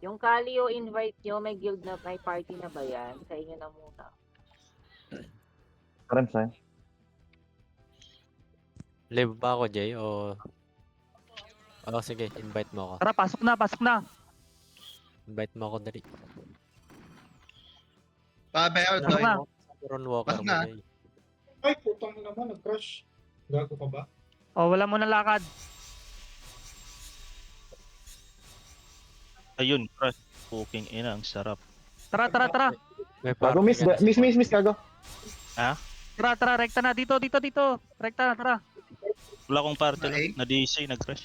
Yung Kalio invite nyo, may guild na, may party na ba yan? Sa inyo na muna. Parang sa'yo. Live ba ako, Jay? O... Oh, sige, invite mo ako. Tara, pasok na, pasok na. Invite mo ako dali. Pabayar, Pasok Doy. na. Ron Walker Pasok mo, na. Jay. Ay, putang mo naman, nag-crush. Gago ka ba? Oh, wala mo na lakad. Ayun, crush. Cooking ina, ang sarap. Tara, tara, tara. May Gago, party miss, ka na sa miss, gago. Tara, tara, rekta na. Dito, dito, dito. Rekta na, tara. Wala akong party Okay. lang. Na-DC, nag-crush.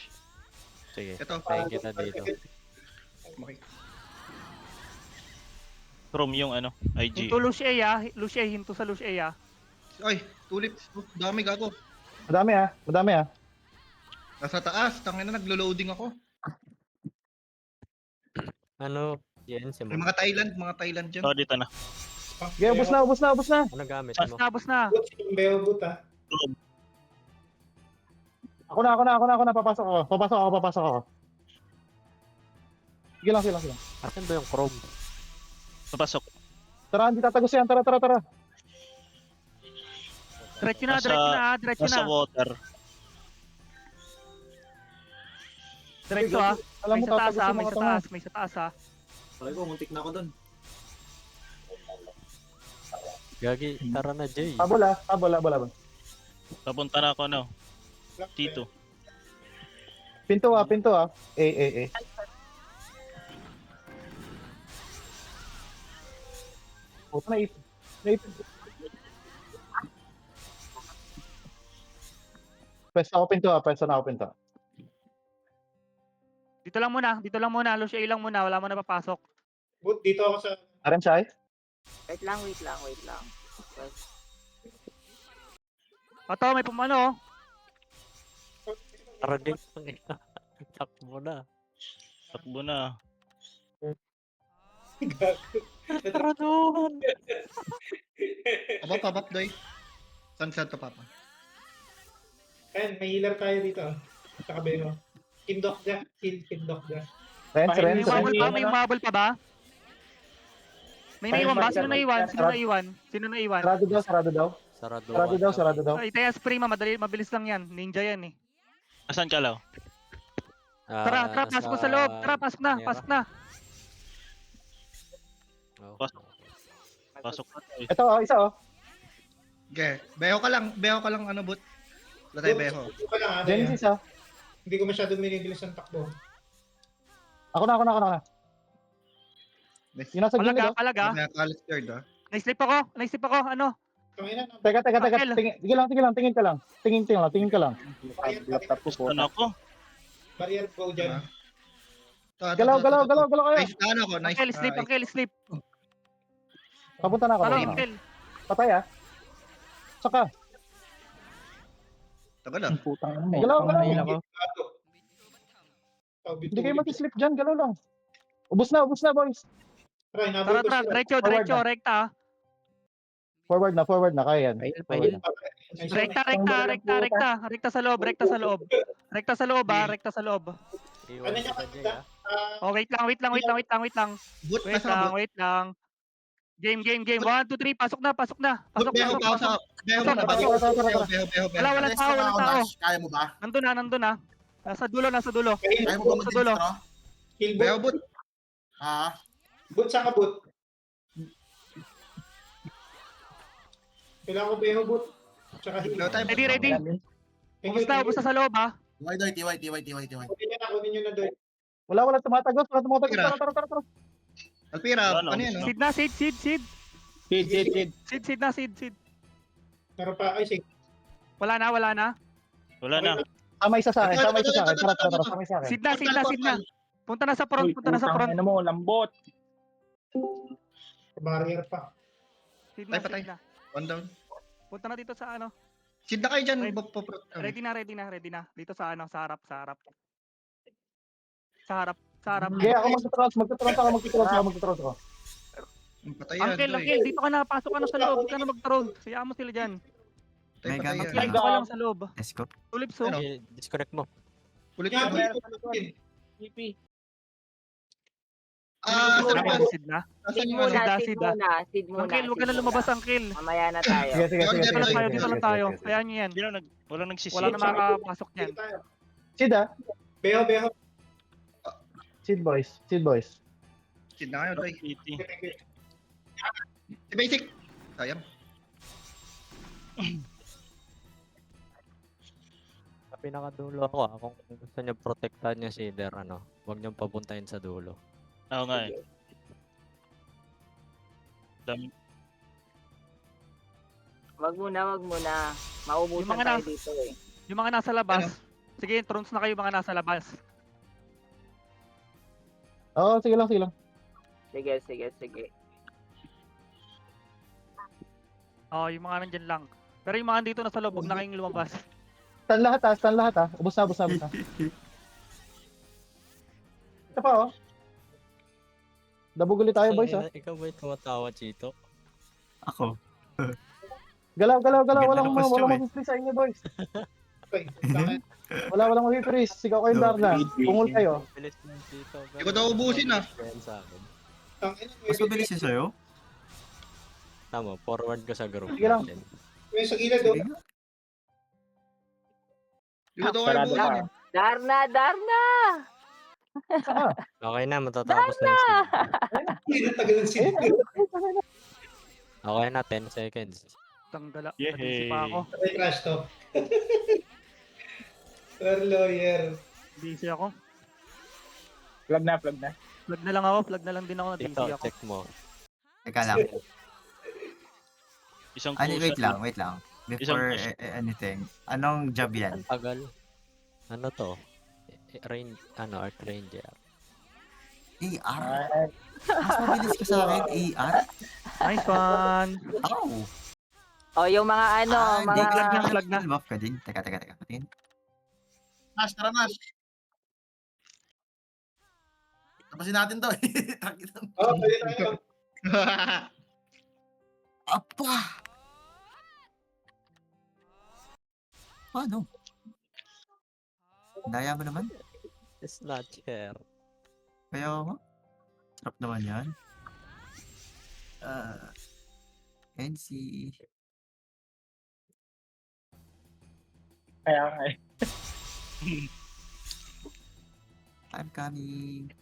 Sige, Ito. tayin kita dito. Okay. From yung ano, IG. Hinto Lucia, ah. Lucia, hinto sa Lucia, ah. Ay, tulip. Dami gago. Madami ah. Nasa taas. Tangin na, naglo-loading ako. Ano? Yan, si May Mo. mga Thailand dyan. Oh, dito na. Okay, ubos na. Ano gamit Bus mo? na, bus na. Boots yung Beowboot ah. Ako na, papasok ako. Sige lang. Asan ba yung Chrome? Papasok. Tara, hindi tatagos yan, tara. Diretso na, Nasa- diretso na, diretso Nasa na. water. Diretso, ah. Alam May mo, sa taas, tatagos ah. yung May mga sa tanga. taas, may sa taas, ah. Sabi ko, muntik na ako doon. Gagi, tara na, Jay. Tabol. Papunta na ako, ano, Tito. Pinto ah. Eh. Puta, naipit. Pwesta na ako pinto. Dito lang muna. Lucia lang muna. Wala mo na papasok. Boot, dito ako sa... Aram siya Wait lang. Pato, may pumano, oh. Tara din. Takbo na. Takbo na. Gago. Tara doon. Aba, pabat, Doy. Saan to, Papa? Ayan, may healer tayo dito. Sa kabelo. Kindok dyan. Kindok dyan. Renz. May mabul pa? May mabul pa ba? May naiwan ba? Sino naiwan? Sarado daw. Sarado. Ay, Teas Prima, mabilis lang yan. Ninja yan, eh. Asan ka, Lau? Tara, pasok sa loob. Tara, pasok na. Pasok na. Ito isa oh. Okay. Beho ka lang, ano, Boot? Wala tayo beho. Dito ka lang, Day, ah. Genesis ah. Hindi ko masyado minibilis ang takbo. Ako na. Yung nasa gilid oh. Palaga. Kaya college third, ah. Naisip ako. Ano? Tangina, Teka. Akil. Tingin ka lang. Tingin ka lang. Ano ako? barrier go dyan. Galaw kayo. Nice, ano ako, nice. Akil, sleep. Papunta na ako. Talo, Papunta na. Akil. Patay ah. Saka. Tagal lang. Putang Galaw. Gago. Hindi kayo mag-sleep dyan. Galaw lang. Ubus na boys. Tara, inabot ko Tara, siya. diretso, rekta, ah. Forward na. Kaya yan. Nice, Rekta sa loob, Rekta sa loob. Iwan Ano niya kita, Jay, ah. Oh, wait lang. Boot, nasa Wait lang. Game. 1, 2, 3, pasok na. Boot, beho pa ako sa... Beho mo na. Beho. Wala tao. Kaya mo ba? Nandun na. Nasa dulo. Kaya mo ba Sa dulo. mag-intro? Kill Beho, boot. Boot. Ha? Boot, saan ka boot? Kailangan ko beho boot. Tsaka heal. Beho tayo. Ready. Ubus na sa loob, ah. Tiway. Kunin nyo na doy. Wala tumatagos. Tara. Alpira, Ano? ano yan? no? Seed na, seed. Seed. Meron pa, ay sige. Wala na. Wala na. Tama isa sa akin. Tara. Tama isa sa akin. Seed na. Punta na sa front. Ano mo, lambot. Barrier pa. Seed na. One down. Punta na dito sa ano. Sid na kayo dyan. Ready na. Dito sa ano, sa harap. Sa harap. Okay, ako magtutrons ako. Patay yan. Uncle, dito ka na, pasok ka na sa loob, huwag ka na mag-troll. Sayaan mo sila dyan. Patay yan. Mag-live ka lang sa loob. Let's go. Tulips, oh. Ano? Disconnect mo. Kulit Yan, ka. boot. Sorry muna. po. Sid na. Nasaan Seed yung muna, ano? Sid, seed ah. muna, seed muna. Angkel, huwag ka seed na lumabas, muna. Angkel. Mamaya na tayo. Sige, sige, sige. Dito sige, lang sige, tayo, sige, Dito lang sige, tayo. sige, sige. Kaya nyo yan. Hindi na walang nagsisid. Wala na makakapasok yan. Sige tayo. Sid ah. Beho, beho. Sid boys. Sid boys. Sid na kayo, Toy. PT. Si Basic. Sayang. Sa pinakadulo ako kung gusto niyo protektahan niya si Eder, huwag niyong papuntahin sa dulo. Oo nga eh. Dami. Wag muna, wag muna. Maubusan Yung mga tayo nas- dito eh. Yung mga nasa labas. Sige, trons na kayo mga nasa labas. Oo, sige lang, sige lang. Sige, sige, sige. Yung mga nandyan lang. Pero yung mga dito nasa loob, huwag na kayong lumabas. Stun lahat ah, stun lahat ah. Ubus na, ubus na, ubus na. Ito pa oh. Dabuguli tayo boys ah. Ikaw ba yung tumatawa, Chito? Ako. Galaw, galaw, galaw. Ganda Walang ng costume, walang eh. mag-free sa inyo boys. Okay, bakit? Walang mag-free. Sigaw kayong Darna. Pungol kayo. Bilis ng Chito. Hindi ko daw ubusin, ah. Sa akin. Tangina, Mas mabilis yun sa'yo? Tama, forward ko sa group Sige lang. natin. May sa gilid, oh. Sige nga. Hindi ko daw kayo Sarado ubusin. pa. Darna, Darna! Ah, Okay na, matatapos na yung seed. Tagal ng seed. Okay na, 10 seconds. Tanggala. Yehey. Nag-isip pa ako. May crash to. Sir Lawyer. Busy ako. Flag na, flag na. Flag na lang ako. Flag na lang din ako. Ito, Na-busy ako. check mo. Teka lang. Isang Wait kusa. lang, wait lang. Before Isang- anything, anong job yan? Ang tagal. Ano to? Art Ranger. AR? Mas mabilis ka sa akin, AR? Nice one. Oh! O, yung mga Hindi mga... ka lang flag na. buff ka din. Teka. Patingin. Nash, tara Nash. Tapasin natin to. Oh, pwede tayo. Apa! Paano? Daya mo naman. Snatcher. Kaya nga. Sarap naman yan. NC. Kaya nga eh. I'm coming.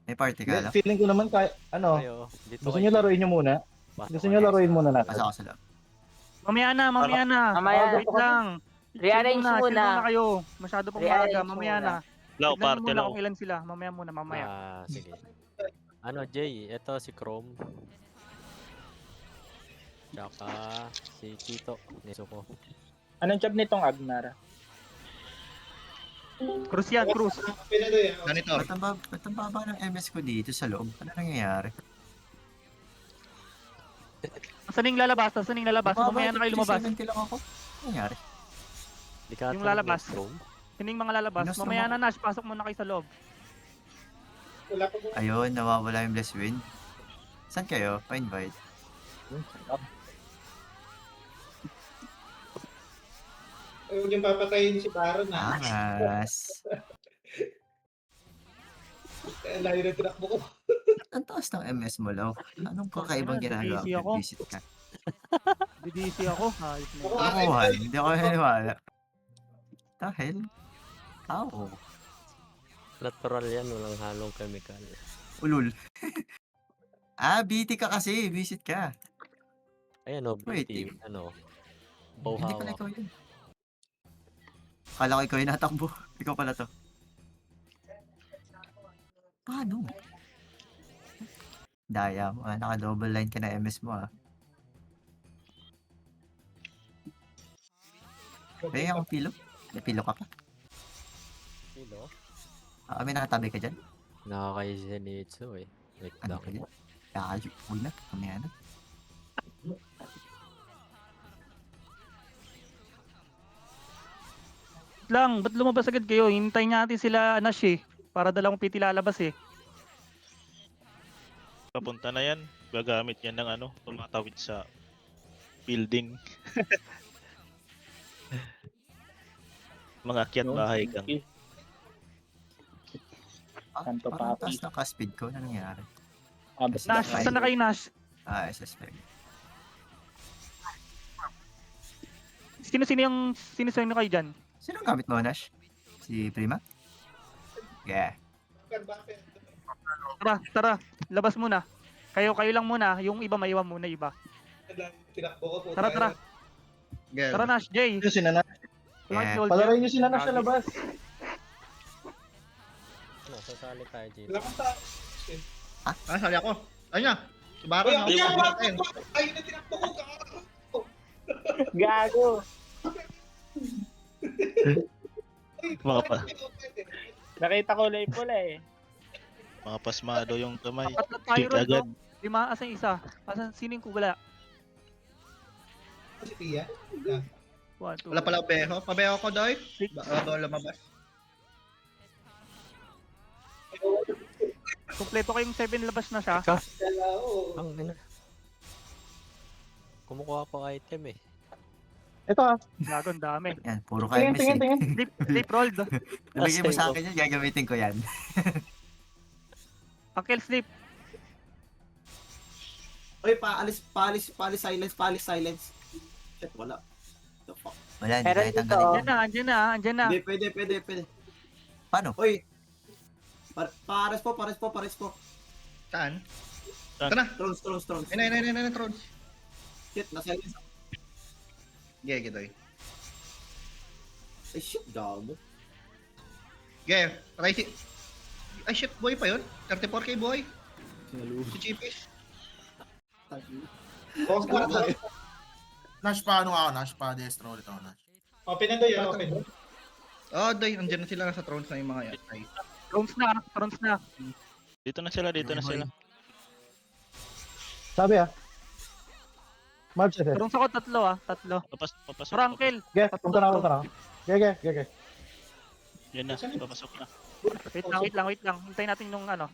May party ka lang. Feeling ko naman kaya, Ayo, dito gusto nyo laruin nyo muna? Pasok Gusto kayo. nyo laruin muna natin? Pasok ako sa loob. Mamaya na. Mamaya. Wait lang. Rearrange Chill muna. muna kayo. Masyado pang Rearrange maaga. Mamaya muna. na. Lao, Tignan party mo muna lao. kung ilan sila. Mamaya muna, mamaya. Sige. Jay, ito si Chrome. Tsaka si Chito, Nezuko. Anong job nitong Agnar? Cruz yan, Cruz. Pwede to yan. Ganito. Ba't ang baba ng MS ko dito sa loob? Ano nangyayari? Saan yung lalabas? Saan yung lalabas? Mamaya na kayo lumabas. 70 lang ako. Ano nangyayari? Di ka Yung ata lalabas. nag-Chrome? Saan yung mga lalabas? Minus Mamaya naman. na, Nash. Pasok muna kayo sa loob. Wala pa po. Ayun, nawawala yung blessed wind. Saan kayo? Pa-invite. Huwag yung papatayin si Baron, ha? Angas. Layo na tinakbo ko. Ang taas ng MS mo, Law. Anong kakaibang ginagawa busy ako. pag visit ka? Busy ako. Ayos na. Ako, Nakuhan. Hindi ako naniwala. Dahil? Tao. Natural yan, walang halong chemical. Ulul. BT ka kasi. Visit ka. Ayan o, Wait, BT, Hindi pala Bauhawa. ikaw yun. Akala ko ikaw yung natakbo. Ikaw pala to. Paano? Daya mo. Naka-double line ka na MS mo. Kaya akong pilo. May pilo ka pa. Sino? May nakatabi ka dyan. Nakakaisi si Nitsu eh. Wait Ano lang. ka dyan? Kakayo. Huwag na. Kamaya na. Lang, ba't lumabas agad kayo? Hintayin natin sila, Nash eh. Para dalawang PT lalabas eh. Papunta na yan. Gagamit yan ng tumatawid sa building. Mga akyat bahay kang. Parang taas ng ka-speed ko. Ano nangyari? Nash, saan na kayo Nash? Ah, suspect. Sino kayo dyan? Sino gamit mo, Nash? Si Prima? Yeah. Tara, labas muna. Kayo lang muna, yung iba maiwan muna iba. Tinakbo ko po. Tara. Ge. Tara Nash, Jay. Yung sinana. Yeah. Palarin nyo si Nanas sa labas. Ano, sasali tayo dito. Wala kang tao. Sali ako. Ayun na. Subakan na. Ay, Ayun. ayun na tinakbo ko. Kakakbo. Gago. Mga pa, Nakita ko live pula eh. mga pasmado yung kamay. Apat na tayo Kick ron, agad. no? 5, asan isa? Asan, sino yung kugala? Si Tia. 1, 2, Wala pala beho. Pabeho ko, Doy. Bago lumabas. Kompleto kayong 7, labas na siya. Ang ina. Kumukuha ko item eh. Ito ha. Gago, ang dami. Yan, puro kayo Tingin, miss tingin, eh. tingin. Sleep rolled. Nabigay mo sa akin yan, gagamitin ko yan. Uncle Sleep. Oy, paalis silence. Shit, wala. The fuck? Wala, hindi Meron tayo dito, tanggalin yan. Andyan na. Hindi, pwede. Paano? Oy! Pares po. Saan? Saan? Ito na. Trons. Ayun, Tron. Shit, nasilence. Ge, Doy. Ay, shit, gago. Ge, try si... Ay, shit, boy pa yun? 34k boy. Si Chipis. Boss na ako. Nash pa, ano ako, Nash pa, destro ulit ako, Nash. Open na doon yan, open. Oh, Doy, andyan na sila sa Trons na yung mga yan. Ay. Trons na. Dito na sila. Sabi ha. March SS. Trons ako, tatlo. Papasok. Tara, Uncle. Ge, punta na ako. Ge. Yan na, papasok na. Wait lang. Hintayin natin yung ano.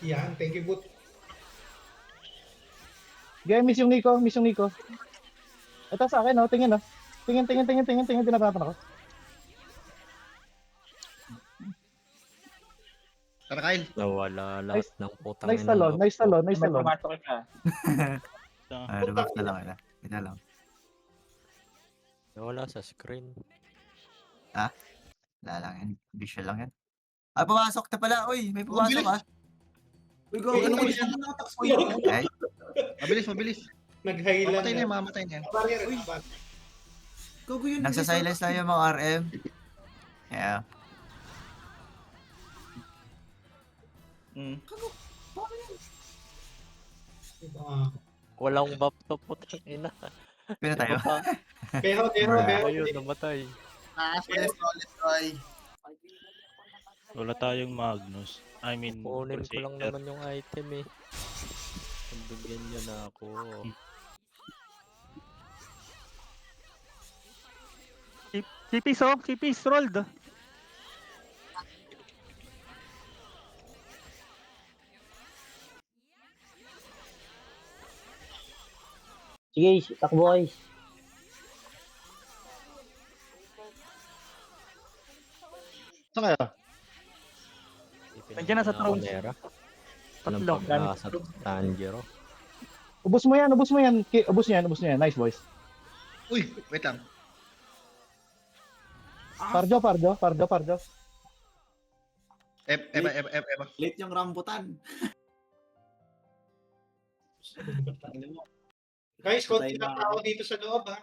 Yan, thank you, Boot. Ge, miss yung Nico. Ito sa akin, oh. Tingin, oh. Tingin, dinapatan ako. Tara, Kyle. Nawala lahat ng putang Nice talon. Rebuff na lang, ito lang. Nawala sa screen. Wala lang yan, visual lang yan. Ah, pumasok na pala, uy, may pumasok ah. Uy, gago, ano ko siya? Ay, Mabilis. Nag-highland Mamatay na yan. Barrier, Gago yun. nagsa-silence na yung mga RM. Yeah. Walang buff to putang ina. Pina tayo. Beho. Ayun, namatay. Nash, destro ulit, Roy. Wala tayong Magnus. I mean, Kunin ko lang Crusader. naman yung item eh. Pagbigyan niya na ako. Chipis rolled. Sige, takbo guys. Saan kaya? Nandiyan na sa Trons. Tatlo. Sa Tanjiro. Ubus mo yan. Ubus niya yan. Nice, boys. Uy, wait lang. Parjo. Eva. Late yung rambutan. Guys, konti lang tao dito sa loob, ha?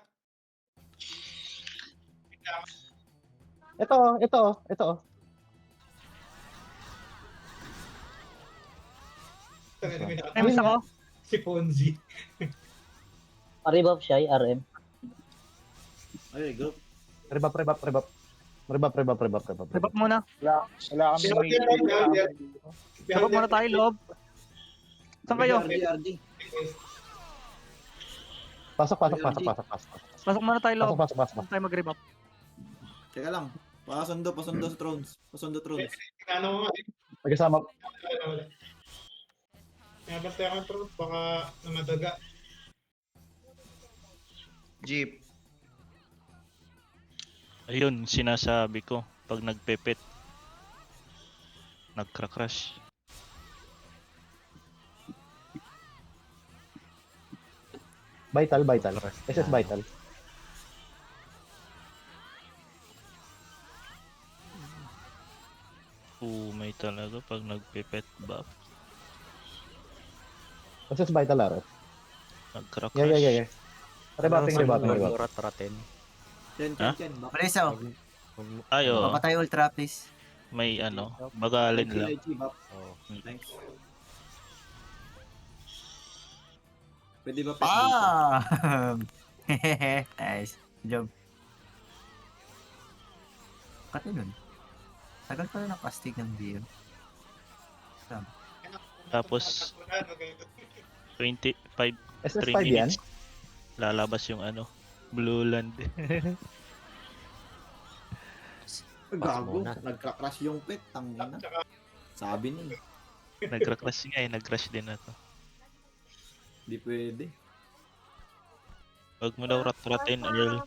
Ito. Miss ako. Si Ponzi. Rebuff siya, RM. Ay, go. Rebap. Rebap muna. Wala kami Rebap muna tayo, loob. Saan kayo? RD. Pasok. Pasok muna tayo, loob. Pasok. Pasok tayo mag-rebap. Teka lang. Pasundo sa Trons. Pasundo Trons. Ano mo nga, Magkasama. wala. Nabantay ako ng truth, baka namadaga. Jeep. Ayun, sinasabi ko. Pag nagpepet, nagkra-crash. Vital, vital. SS vital. May talaga pag nagpe-pet buff. SS vital, Laro. Nag-crack Yeah. Rebatting, rebatting, Huwag rebatting. mo rat-ratin. Chen, Ha? Chen, Chen. Please, oh. Ayo, Papatay ultra, please. may bagalin lang. Oh. Thanks. Pwede ba pet dito? Ah! Nice. Job. Kati nun. Tagal pala ng casting ng DM. Tapos 25 SS 3 5 yan. minutes lalabas yung Blue Land. Gago. muna. Nagka-crash yung pet. Tangina. Sabi niya. Nag-crash nga nag-crash din na to. Hindi pwede. Wag mo daw rat-ratin, Earl.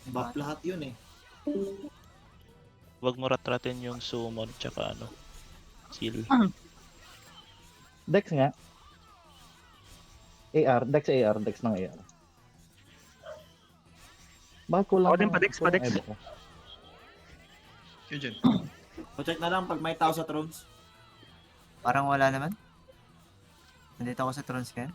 Buff lahat yun eh. Wag mo rat-ratin yung summon tsaka seal. Dex nga. Dex ng AR. Bakit kulang? Ako din, pa-dex. Yun. O-check na lang pag may tao sa thrones. Parang wala naman. Nandito ako sa Tron Scan.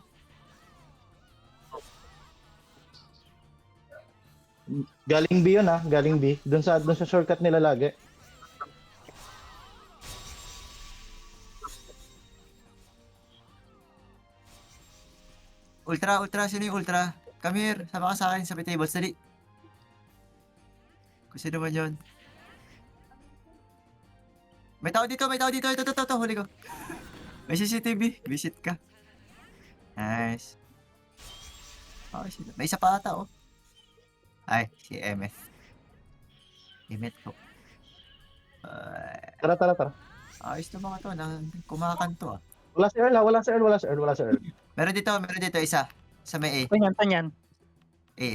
Galing B yun galing B. Doon sa shortcut nila lagi. Ultra, sino yung ultra? Come here, sama ka sa akin sa may tables, dali. Kung sino man yun. May tao dito, ito, huli ko. May CCTV, visit ka. Nice. Oh, may isa pa ata, oh. Ay, si MF. Imit ko. Tara. Ayos na mga to, kumakanto ah. Wala si Earl. Meron dito isa. Sa may A. Tanyan. A.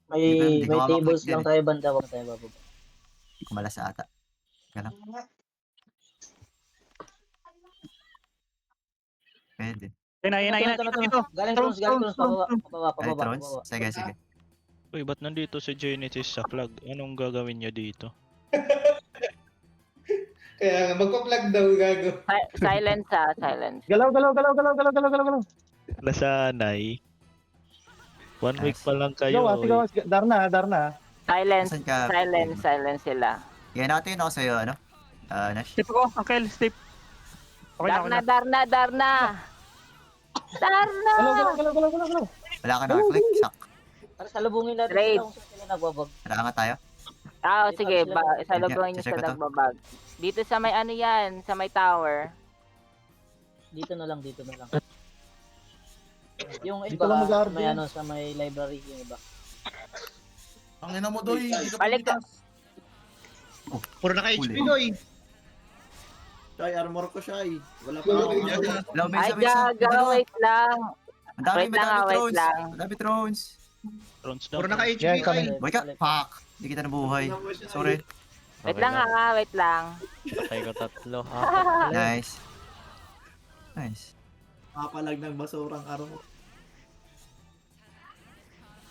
May Di ko tables makaklik lang tayo banda, wag tayo bababa. Kumalas ata. Ganun. Pwede. Ayun na. Dito. Galing Thrones, Thrones, pababa, Ay, pababa. Trons? Sige. Uy, ba't nandito si Genesis sa flag? Anong gagawin niya dito? Kaya magpa-plug daw, gago. Silence silence. Galaw. Nasanay. 1 week pa lang kayo. Sigaw. Darna. Silence, Saan ka? silence sila. Yan, nakatingin ako sa'yo, ano? Nash. Step ako, Uncle. Step. Okay na. Darna. Galaw. Wala ka naka-click? Sak. Para salubungin natin Raid. sila kung saan sila nagbabag. Wala ka tayo? Sige, salubungin niyo Check sa ko to. nagbabag. Dito sa may yan, sa may tower. Dito na lang. Yung Dito lang mag-RD. sa may library yung iba. Ang ina mo, Doy. Hindi ka Balik ka. Puro naka-HP, Huli. Doy. Shy, armor ko, Shy. Wala pa Wala ako. pa. Hello, may Ay, isa. gaga, wait lang. Ang dami, Wait lang, wait drones. lang. Ang dami drones. Thrones daw. Puro naka-HP, Yan, kami. Kyle. Boy ka, fuck. Hindi kita nabuhay. Sorry. Wait lang wait lang. Patay ko 3. Nice. Kapalag ng basurang armor.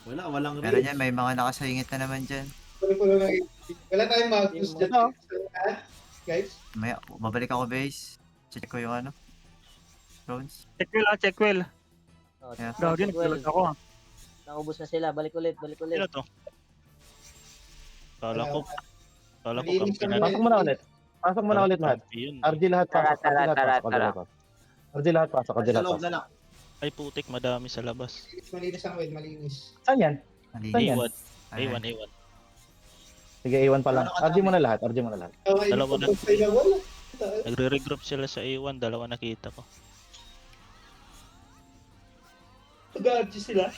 Walang Meron reach. yan, may mga nakasingit na naman dyan. Pulo ng HP. Wala tayong Magus dyan. Ito. Guys, May, babalik ako base. Check ko yung drones. Check well. Yeah. Gawin, nagsulat ako. Naubos na sila. Balik ulit. Sino to? Kala ko Malinis kampi naman. na. Pasok mo na ulit lahat. Kampi yun. RG lahat pasok. Tara. RG lahat pasok. Sa loob na lang. Ay putik, madami sa labas. Malinis ang win, malinis. Saan yan? Malinis. Saan yan? A1. Ayan. A1. Sige, A1 pa lang. RG mo na lahat. Okay, Dalawa na. wala. Nagre-regroup sila sa A1, dalawa nakita ko. Pag-arch sila.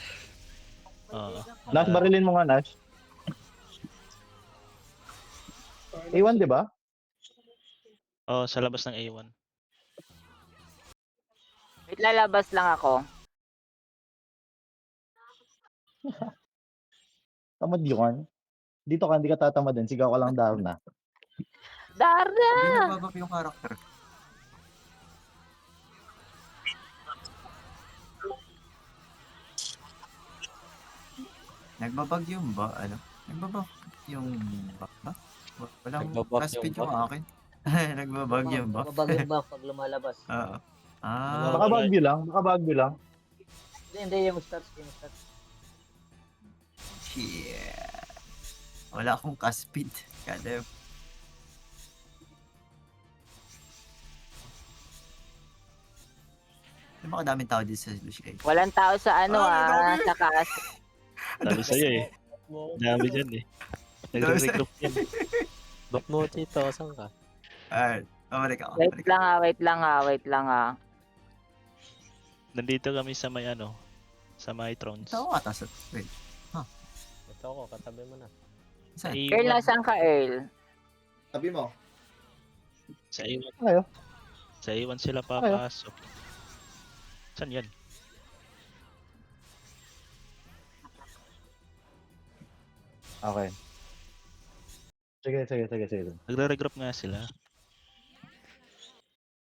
Oo. Nash, barilin mo nga, Nash. A1, di ba? Oo, sa labas ng A1. Wait, lalabas lang ako. Tamad yun. Dito ka, hindi ka tatamad din. Sigaw ka lang Darna. Darna! Hindi nababab yung character. Nagbabag yung ba? Ano? Nagbabag yung ba? Walang Nagbabag fast speed yung yung akin. Nagbabag yung ba? Mabagay ba pag lumalabas? Oo. Baka Baguio lang, baka Baguio lang. Hindi, yung stats. Yeah. Wala akong cast speed. God damn. May mga daming tao dito sa Lucia. Walang tao sa sa kas. Sabi sa'yo eh. Dami dyan eh. Nagre-regroup yan. Ba't mo, Chito? Saan ka? Alright. Pabalik ako. Wait lang ha. Nandito kami sa may sa may thrones. Ito ako ata sa... Wait. Ito ako, katabi mo na. Sa Saan? Earl, A1, nasaan ka, Earl? Tabi mo. sa A1, Ayo. sa A1 sila papasok. Saan yan? Okay. Sige. Nagre-regroup nga sila.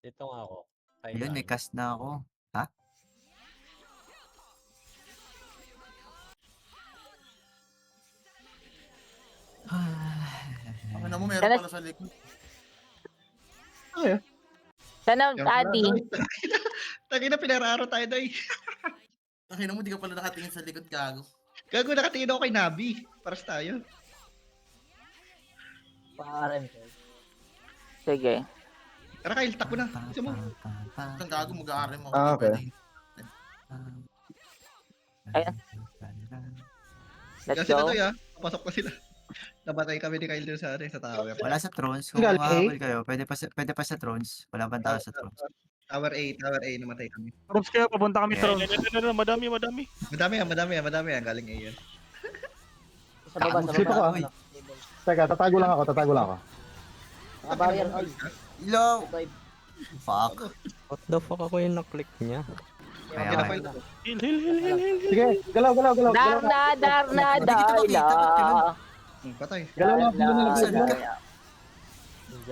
Dito nga ako. Ayun, may cast na ako. Ha? Ang ina mo, meron pala sa likod. Sana, Adi. Tangina, pinararo tayo, Day. Ang ina mo, di ka pala nakatingin sa likod, gago. Gago, nakatingin ako kay Nabi. Paras tayo. Sige. Tara, Kyle, takbo na. Gusto mo? Ang gago, mag-aarim ako. Ah, okay. Ayan. Let's Kasi na go. to, papasok na sila. Nabatay kami ni Kyle doon sa tower. Wala sa thrones. Kung Galing, mahabol kayo, pwede pa sa thrones. Wala pang tao sa thrones. Tower A, namatay kami. Props kayo, papunta kami Yeah. throne. Madami. Madami yan. Galing A yan. Sa baba, sa Dito baba. ko. Teka, tatago lang ako. Barrier, Earl. Hello! Fuck. What the fuck ako yung naklik niya? Kaya Kaya nga. Kyle. Heal. Sige, galaw. Darna, Darla. Patay. Galaw lang. Saan ka? Darla.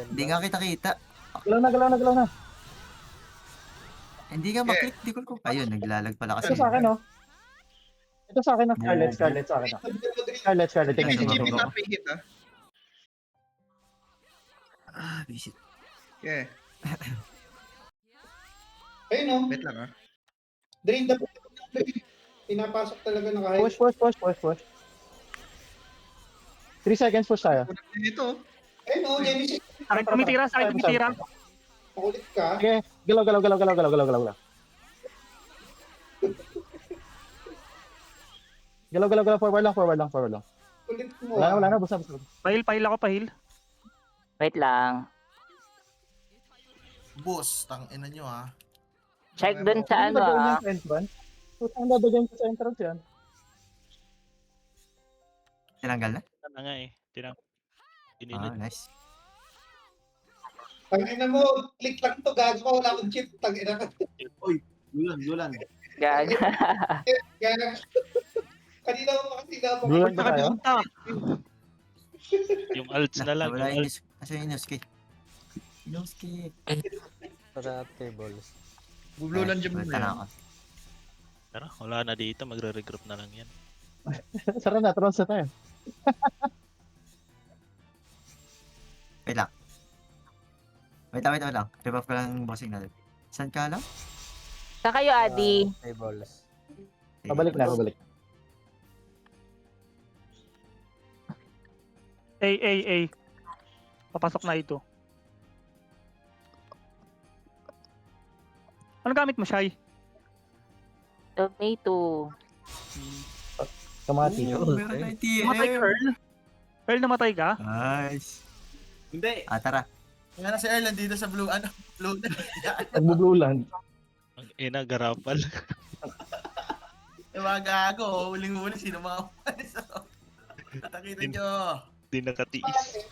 Hindi nga kita. Galaw na. Hindi nga maklik. Di ko. Ayun, naglalag pala kasi. Ito sa akin, oh. Ito sa akin, oh. Scarlet sa akin, oh. Scarlet, tingin Si mo. Jimmy na hit, ha? Ah, visit. Yeah. Ayun no, Wait lang, ha? drain the pinapasok talaga na kahit. Push. 3 seconds push tayo. Dito. Ayun no, Genesis, Sa akin tumitira. makulit ka. Okay, galaw. Galaw, forward lang. Kulit mo. Wala na, basta. Pahil ako, pahil. Wait lang. Boss, tang ina nyo, ha. Check dun sa Ang dadagyan ah. sa entrance. Ang dadagyan sa entrance yan. Tinanggal na? Na nga eh. Ah, Ininit. nice. Tangina mo, click lang to, gago ka, wala akong chip, tangina ka. Dulan. Gag. Kaya, kanina ko kasi na Blue ba tayo? Yung alts na lang. Wala Yung yung alts. Asa yung Inosuke? Inosuke. Sa tables. Bublulan dyan mo Balikan na ako. Tara, wala na dito. Magre-regroup na lang yan. Sara na, trons na tayo. Wait lang. Wait lang. Rebuff ko lang yung bossing natin. Saan ka lang? Saan kayo, Adi? Tables. Pabalik na. A. Papasok na ito. Ano gamit mo, Shai? Tomato. Kamati. Oo, meron na yung TM. Namatay ka, Earl? Earl, namatay ka? Nice. Hindi. Tara. Kaya na si Erlan dito sa blue, blue na. Nagbublulan. Ang ina, garapal. Yung mga gago, huling-huli, sino mga umalis. Nakita nyo. Di nakatiis.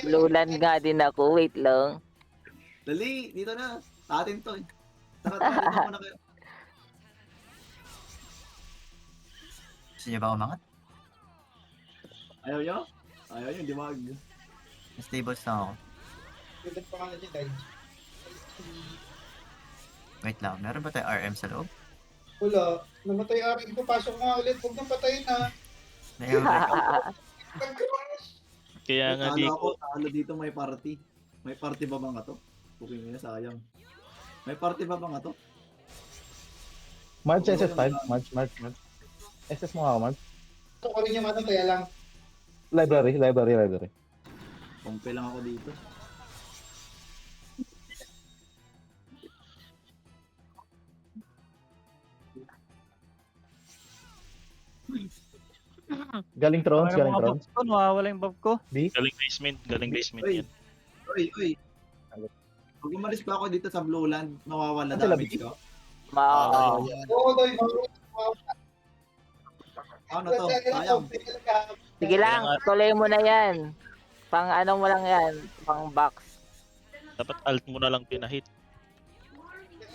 Lulan nga din ako. Wait lang. Dali, dito na. Atin to. Tara, muna kayo. Gusto niyo ba umangat? Ayaw nyo? Hindi mag. Stables na ako. Kulit pa ka na dyan, dahil. Wait lang, meron ba tayo RM sa loob? Wala, namatay aking ko, pasok nga ulit, huwag nang patayin na. Kaya nga Talo di ako, ko, talo dito may party. May party ba ba nga to? Booking nila, sayang. May party ba ba nga to? March SS5. March. SS mo ako, March. Gusto ko rin yung ano, kaya lang. Library. Pompe lang ako dito. Galing Thrones. Nawawala yung buff ko. galing basement Uy. yan. Uy. Pag umalis pa ako dito sa Blue Land, mawawala Sila damage ko. Oo, doy. Ano to? Sayang. Sige lang, tuloy mo na yan. Pang ano mo lang yan, pang box. Dapat alt mo na lang pinahit.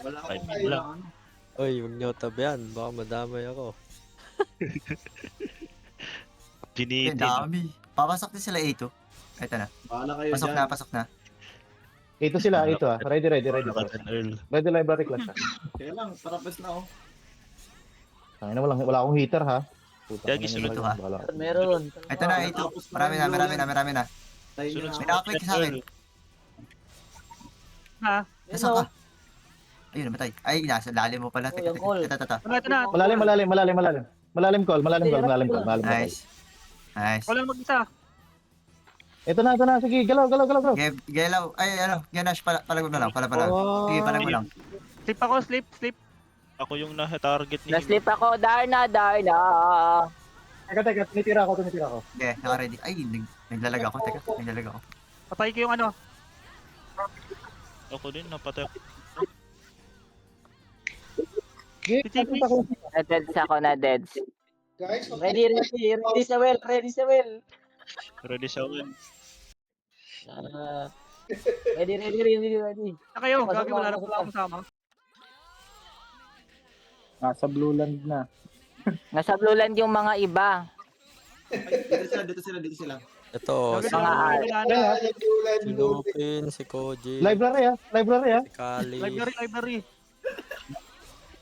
Wala Five akong minutes lang. ano. Uy, huwag niyo tabihan. Baka madamay ako. Ang Ginitin. dami. Papasok din sila A2. Ito na. Bahala kayo Pasok dyan. na, pasok na. Ito sila, ito ah. Ready. Baka Earl. Ready library class ah. Kaya lang, parapes na oh. Tangina, wala akong heater ha. Puta, Yagi, sunod to ha. Meron. Ito na, A2. Marami na. Tayo nyo Sunod na. May naka-click sa akin. Ha? Nasaan ka? Ayun, namatay. Ay, nasa lalim mo pala. Teka. Ito. Ito na. Malalim. Malalim call. Nice. Wala mag-isa. Ito na. Sige, galaw. Gelaw. Ay, ano. Ganash, palagod na lang. Sige, palagod lang. Sleep ako, sleep. Ako yung na-target ni Naslip ako, Darna. Teka, tinitira ako. Okay, naka-ready. Ay, naglalag ako. Teka, naglalag ako. Patay ko yung ano. Ako din, napatay ako. Sige, punta ko. Na-deads ako, na-deads. Guys, Ready sa well. Ready sa win. Ready. Na kayo, gagi wala na akong kasama. Nasa Blue Land na. Nasa Blue Land yung mga iba. Dito sila. Ito, Gagi si na wala na. si Lupin, si Koji, Library ah. si Kali. Library.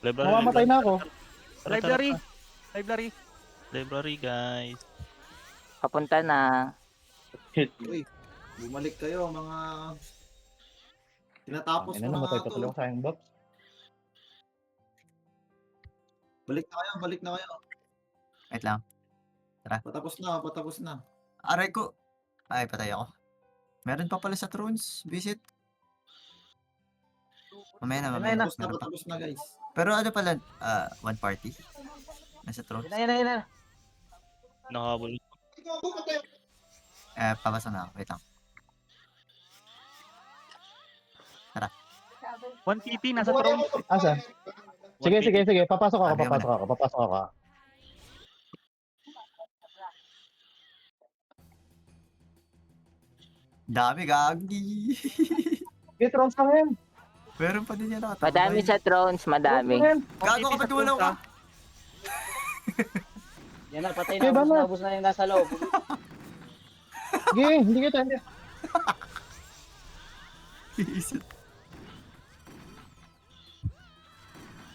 Mamamatay na ako. Library. Guys. Papunta na. Uy, bumalik kayo mga... Tinatapos Tangina, mo na namatay nga pa tuloy to. ako sa box. Balik na kayo. Wait lang. Patapos na. Aray ko. Ay, patay ako. Meron pa pala sa Thrones. Visit. Mamaya na. Meron pa. Patapos na guys. Pero ano pala, one party. Nasa Thrones. Yan. Nakabul. Papasa na ako. Wait lang. 1 TP, nasa throne. Asa? Sige. Papasok ako. Dami, gagi. Sige, Thrones ka ngayon. Meron pa din yan ako. Madami sa Thrones, madami. Gago kapag wala ka. Yan na, patay Okay, bama. Ubus na yung nasa loob. Sige, hindi kita. Visit.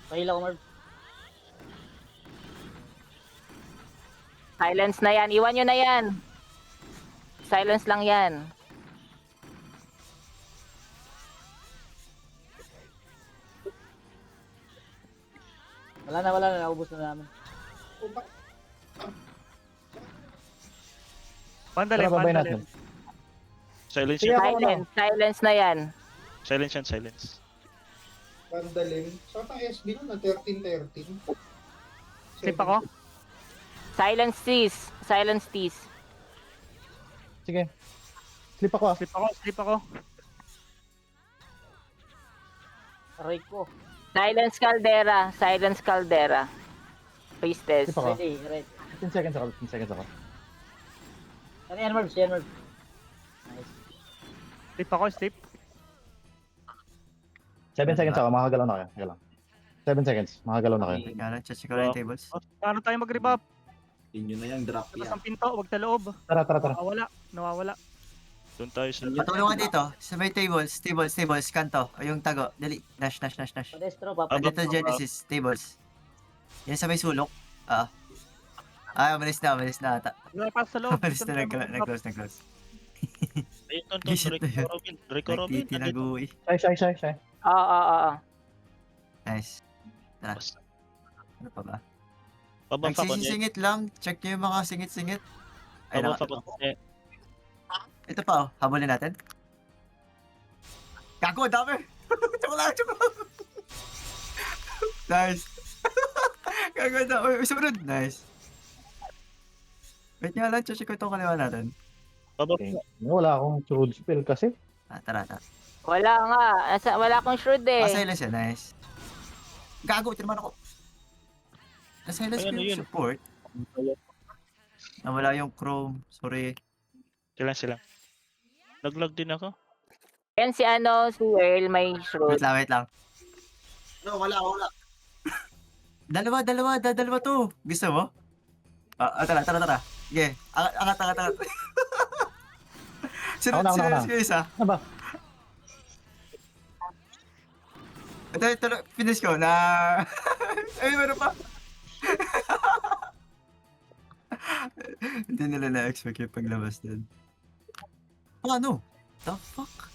Pahilaw, Marv. Silence na yan. Iwan nyo na yan. Silence lang yan. Wala na. Naubos na namin. Pandalim. Tara, babay natin. Silence Sige, yan. Silence na yan. Silence. Pandalim. Saan ang SB nun? 13. Sleep ako. Silence cease. Sige. Sleep ako ah. Sleep ako. Aray ko. Silence caldera. Priestess. Sleep ako. Ready. 15 seconds ako. Ano yan, Marv? Nice. Sleep. 7 seconds ako, makakagalaw na kayo. 7 seconds, makakagalaw na kayo. Kaya check ko lang yung tables. Paano tayo mag-rebuff? Inyo na yung drop Labas yan. ng pinto, wag sa loob. Tara. Nawawala. Doon tayo sa... Patulungan dito. Sa may tables. Kanto. O yung tago. Dali. Dash. Padestro, Dito Genesis. Tables. Yan sa may sulok. Ay, umalis na ata. Lumapas sa loob. Umalis na, nag-close. Ayun, ton, Visit Rico na yun. Robin. Rico Robin. nandito. Nagtitinaguhi. Shy. Oo. Nice. Tara. Basta. Ano pa ba? Pabuff ako, Jet. Nagsisingit lang. Check nyo yung mga singit-singit. Ay, Pabuff ako. ito pa oh. Habulin natin. Gago, dami! Joke lang. Nice. Gago, dami. Sumunod. Nice. Wait nga lang, check ko itong kaliwa natin. Pabuff Okay. ko. Wala akong shroud spell kasi. Tara. Wala nga. Wala akong shrewd eh. Silence yan, nice. Gago, tinaman ako. Silence Ay, ko ano yung yun? support. Nawala yung chrome. Sorry. Sila. Naglag din ako. Yan si Earl may shrewd. Wait lang. No, wala. Dalawa to. Gusto mo? Tara. Sige, angat. Ako na. Sinunod ko isa. Ano ba? Ito, finish ko na... Ay, meron pa. Hindi nila na-expect yung paglabas din. Ano? The fuck?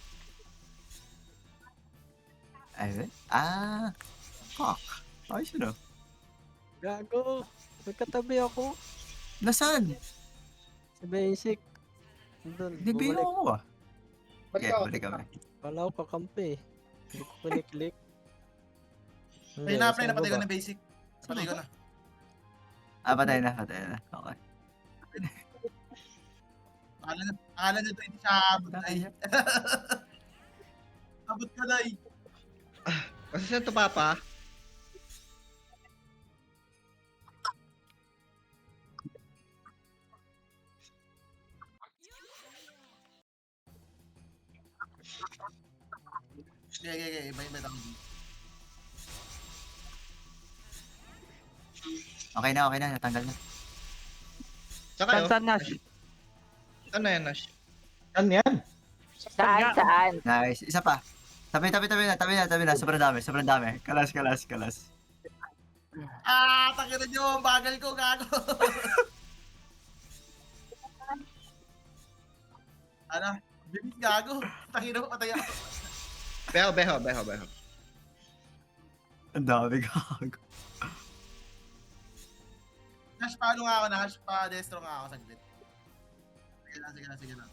Ay, fuck. Ayos yun, oh. Gago. Nagkatabi ako. Nasaan? Sa basic. Doon. Hindi bumalik. ako, ah. Ba't Okay, ka? balik kami. Wala ako kakampi. Hindi ko piniklik. Patay na, napatay ko na basic. Patay ko na. Patay na. Okay. Akala na ito, hindi siya abot na abot ka na Kasi saan to, Papa? Okay, iba ako. Okay na. Natanggal na. Saan kayo? Saan, Nash? Saan na yan, Nash? Ano yan? Saan? Nice. Isa pa. Tabi na. Sobrang dami. Kalas. Takina nyo, ang bagal ko, gago. Ano? Bilis gago. Takina mo, patay ako. Beho. Ang dami gago. Nash, paano nga ako? Nash, pa-destro nga ako saglit. Sige na.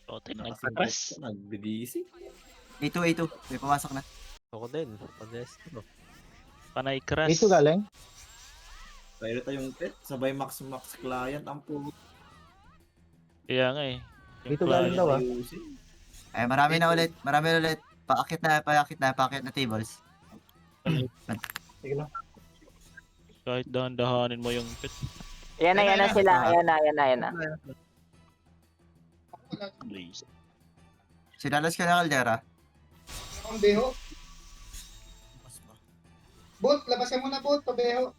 Protek, nagpipres. Nagbibisi. A2. May pumasok na. Ako din. Padestro. Panay crash. Dito galing? Tayo tayong pet. Sabay max client. Ang pulo. Kaya nga eh. Yung Dito galing client. daw ah. Ay, marami na ulit. Paakit na tables. Sige lang. Kahit dahan-dahanin mo yung pit. Yan na sila. Yan na. Please. Sinalas ka na, Caldera. Ang beho. Bot, labasin mo na bot, pabeho.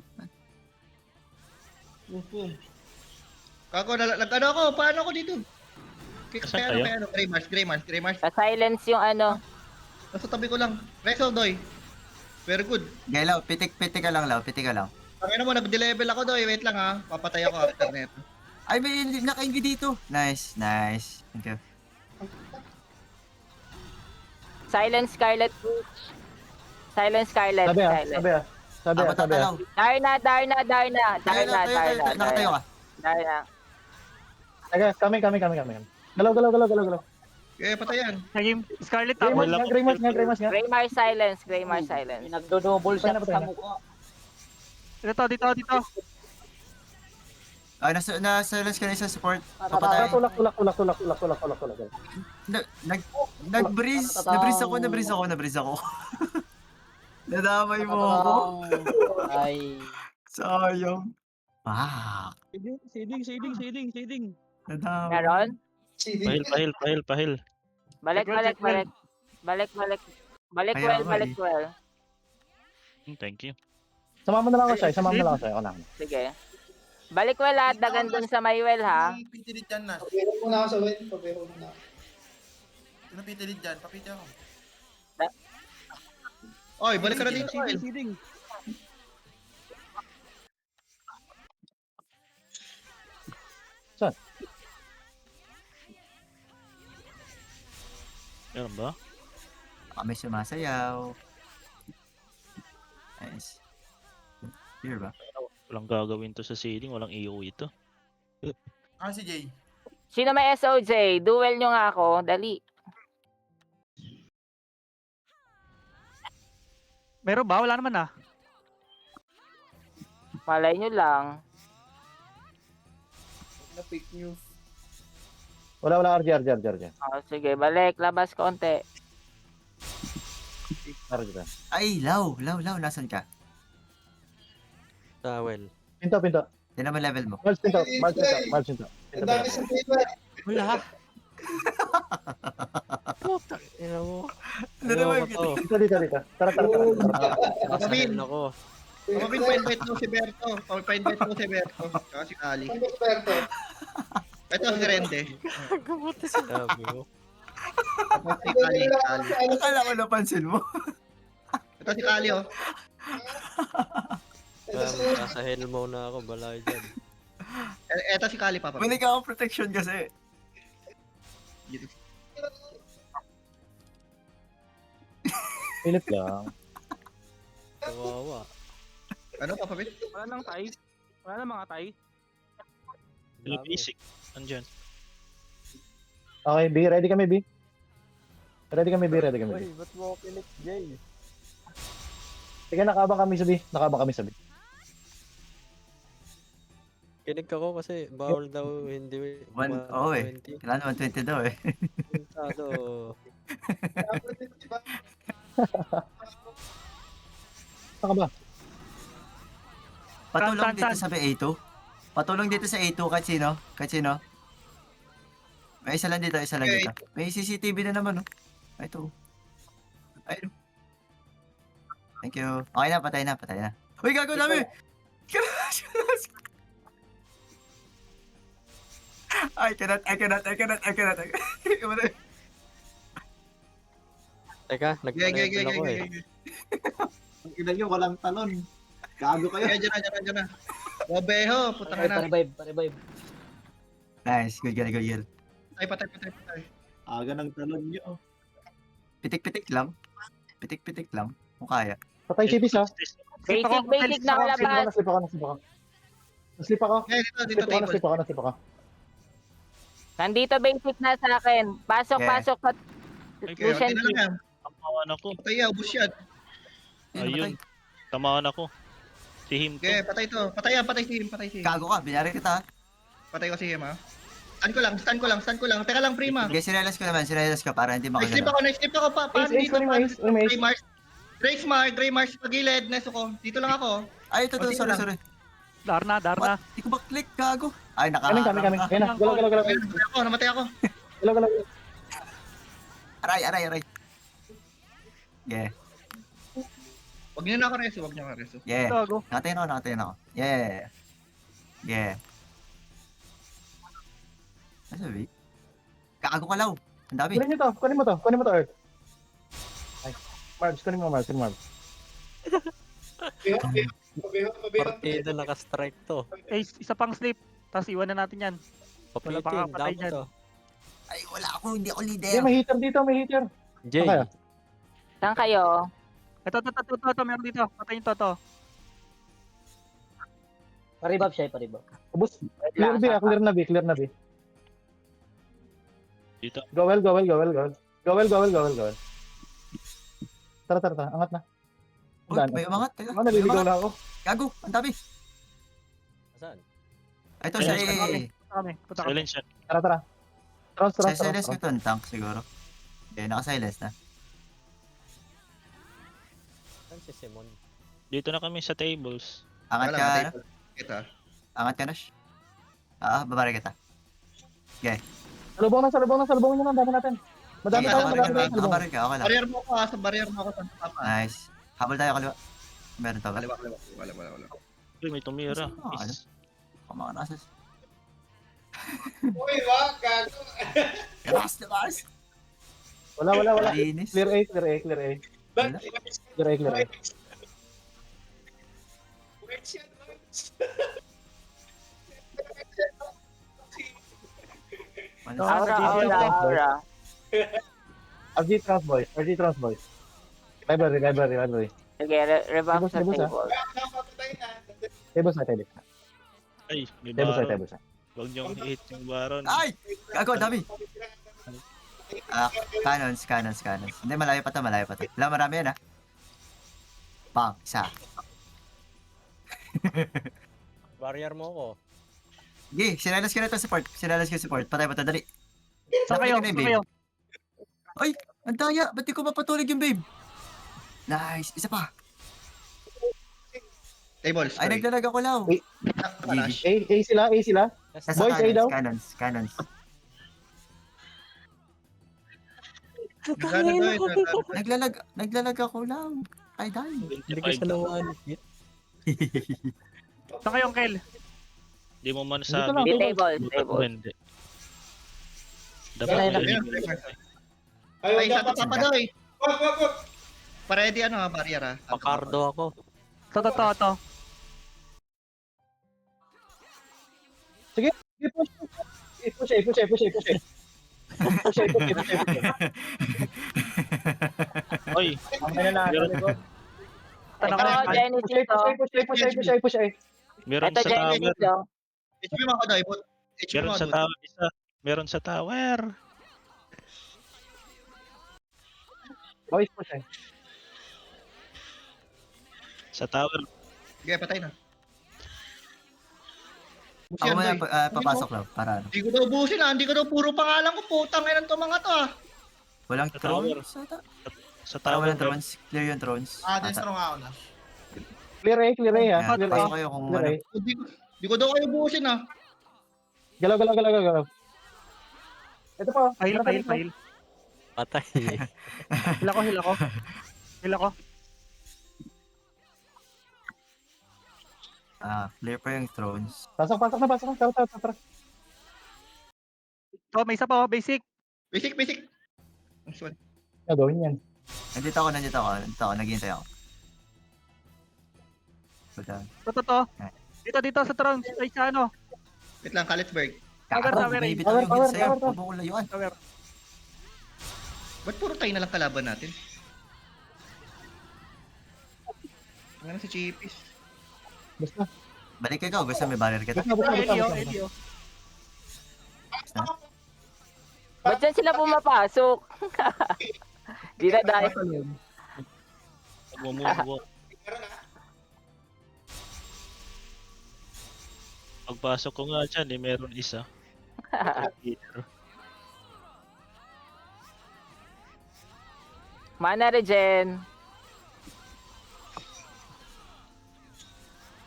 Kako, nag-ano ako? Paano ako dito? Saan kayo? Grey Mars. Silence yung Nasa tabi ko lang. Doy. Very good. Gaylaw, pitik ka lang. Pangina mo, nag-delevel ako, Doy. Wait lang ha. Papatay ako after net. Ay, may nakainggi dito. Nice. Thank you. Silence Scarlet Witch. Silence Scarlet. Sabi Silence. ah. Tatalaw. Darna. Nakatayo ka. Darna. Teka, kami. Galaw. Okay, patayan. Naging Scarlet Grey ako. Mars nga. Greymar Silence. Nagdo-double shot sa mukha. Dito. Ay, na-silence ka na sa support. Papatay. Tulak. Nag-breeze ako. Nadamay mo ako. Ay. Sayang. Fuck. Shading. Nadamay. Meron? Pahil. Balik. Kaya nga eh. Well. Thank you. Sama mo na lang ako siya. Ako na. Sige. Balik well ha. Dagan dun sa may well ha. Pitilit yan, Nash. Pabeho muna ako sa win, pabeho muna. Sino pitilid dyan? Papiti ako. Oy, balik ka na dito, Kyle. Meron ba? Kami sumasayaw. Nice. Here ba? Walang gagawin to sa ceiling, walang EOE to. Ah, si Jay. Sino may SOJ? Duel nyo nga ako. Dali. Meron ba? Wala naman ah. Malay nyo lang. Na fake news. Wala, RG. Oh, sige, balik. Labas konti. RG ka. Ay, Lau. Nasaan ka? Towel. Pinto. Yan naman level mo. March pinto. Ang dami sa paper. Wala. Puta, ina mo. Ano naman Ayoko yun? to. Dito. Tara. Nasahin ako. Pamabin pa-invite mo si Berto. Pa-invite mo si Berto. Tsaka si Ali. Ang Berto. Ito si Rente. Kamuti sinabi mo. Si Kali. Akala ko napansin mo. Ito si Kali, oh. Nasa hell mo na ako, balay dyan. Ito si Kali, Papa. Balik ako protection kasi. Pilit lang. Kawawa. Ano, Papa Pit? Wala nang tay. Wala nang mga tay. Yung basic. Andyan. Okay, B. Ready kami, B. Ready kami, B. ba't mo pilit, Jay? Sige, nakabang kami sa B. Kinig ako kasi bawal daw hindi Oo eh. Kailangan 120 daw eh. Ano, Saan ka ba? Patulong Tan. dito sa A2. Patulong dito sa A2 kahit sino. May isa lang dito. May CCTV na naman, oh. Ito. Ayun. Thank you. Okay na, patay na. Uy, gago dami! I cannot. teka, nagpa-level ako eh. Ang ina nyo, walang talon. Gago kayo. Diyan na. Bobeho, putang na. Nice, good girl. Ay, patay. Aga ng talon nyo. Pitik-pitik lang. Kung kaya. Patay si Bis, ha? Basic na kalabas. Naslip ako. Dito table. Naslip ako. Nandito basic na sa akin. Pasok sa Okay, Lucian na lang yan. Tamaan ako. Patay, ubus yan. Ayun. Tamaan ako. Si Him to. Okay, patay to. Patay si Him. Gago ka, binari kita. Patay ko si Him, ha? Stun ko lang. Teka lang, Prima. Okay, sinelas ko para hindi Nag-slip makagano. ako. Paano Ace, dito? Ace. Gray Mars, pagilid. Neso ko. Dito lang ako. Ay, ito, Dito sorry. lang. Darna. What? Di ko ba click, gago? Ay, Kami. Ayun na. Galaw. Namatay ako. Galaw. Aray. Yeah. Wag niyo na ako reso. Yeah. Gago. Nakatingin ako. Yeah. Ano sabi? Gago ka, Lau. Ang dami. Kunin mo to, Earth. Ay, Marbs, kunin mo, Marbs. Pabiho. Partida naka-strike to. Eh, isa pang sleep. Tapos iwan na natin yan. Wala pa Papitin, kakapatay damo dyan. to. Ay, wala ako. Hindi ako Hindi, leader. may heater dito, Jay, Okay. Saan kayo? Ito, meron dito. Patayin to. Paribab siya. Ubus. Wait Clear lang. B, clear na B. Dito. Gowel. Tara. Angat na. Uy, may umangat. Teka. Naliligaw na ako. Gago, ang dami. saan? Ito siya. Punta kami. Silence yan. Tara. Silence Trans. ko ito, ang tank siguro. Okay, naka-silence na. Saan si Simon? Dito na kami sa tables. Angat Wala, ka, matay ano? po. Kita. Angat ka, Nash. Babari kita. Salubong nyo na, dami natin. Madami Okay, tayo, salubong. babari ka, okay lang. Barrier mo ako sa papa. Nice. Habol tayo kaliwa. Meron to ba? Wala. Uy, may tumira. Ano? Is- Mga nasas. Uy, wag, gago. Ras na bars! Wala. Linis. Clear A. Wala. Clear A. Words yan, words. Ano Aura. RG Trans Boys. Library. Sige, revamp sa Libos, table. Napapatay na. Tables na. Ay, may Tables baron. na. Huwag niyong hit yung baron. Ay! Gago, dami. Cannons. Hindi, malayo pa to. Wala, marami yan, ah. Bang, isa. Barrier mo ko. Sige, sinalas ko na ito support. Patay, dali. Saan kayo? Napili ko na yung Saan kayo? babe. Ay, ang daya. Ba't di ko mapatulig yung babe? Nice. Isa pa. Tables. Ay, naglalag ako lang. Wait. Flash. A sila. Nasa Boys, A daw. cannons. Naglalag ako lang. Ay, dahil. Hindi ko siya nawan. Saan kayo, Kel? Hindi mo man Dito sabi. lang. Di table. Hindi. Dapat Yan, may yan. limit. Ay, isa dapat. pa pa daw eh. Wag. Paredy barrier ah. Pakardo ako. To. Sige, push A. Oy, Ang na likod. Tanong Ito, ko. Genesis to. Push A. meron Ito, sa tower. Genesis to. HP mo ako daw. HP Meron mo sa ako. tower isa. Meron sa tower. Boys, push A. Sa tower. Sige, patay na. Ako Busiyan, muna boy. papasok lang. Para ano. Hindi ko daw busin ah. Hindi ko daw puro pangalan ko. Putang ina to mga to ah. Walang Sa tower. thrones. Sa Para tower. walang thrones. Clear yung thrones. Destro nga ako na. Clear A ha. Clear Pasok A. kayo kung Clear A. ano. Hindi ko daw kayo busin ah. Galaw. Ito pa. Pahil. Patay. Hila ko. Clear pa yung thrones. Pasok na. Tara. So, may isa pa, basic. Basic. Sorry. Gagawin yan. Nandito ako. Naghihintay ako. Buta. To. Dito sa throne. Ay, sa ano? Wait lang, Kalitzberg. Tower, Kakao, tower, may tower, bitaw yung tower, hit sa'yo. tower. Huwag mo ko layuan. Tower. Ba't puro tayo na lang kalaban natin? Ano si Chipis? Basta. Balik ka. Gusto may barrier kita. Elio. Ba't dyan sila pumapasok? Di na dahil. Magmumulwalk. Pagpasok ko nga dyan, meron isa. Mana regen.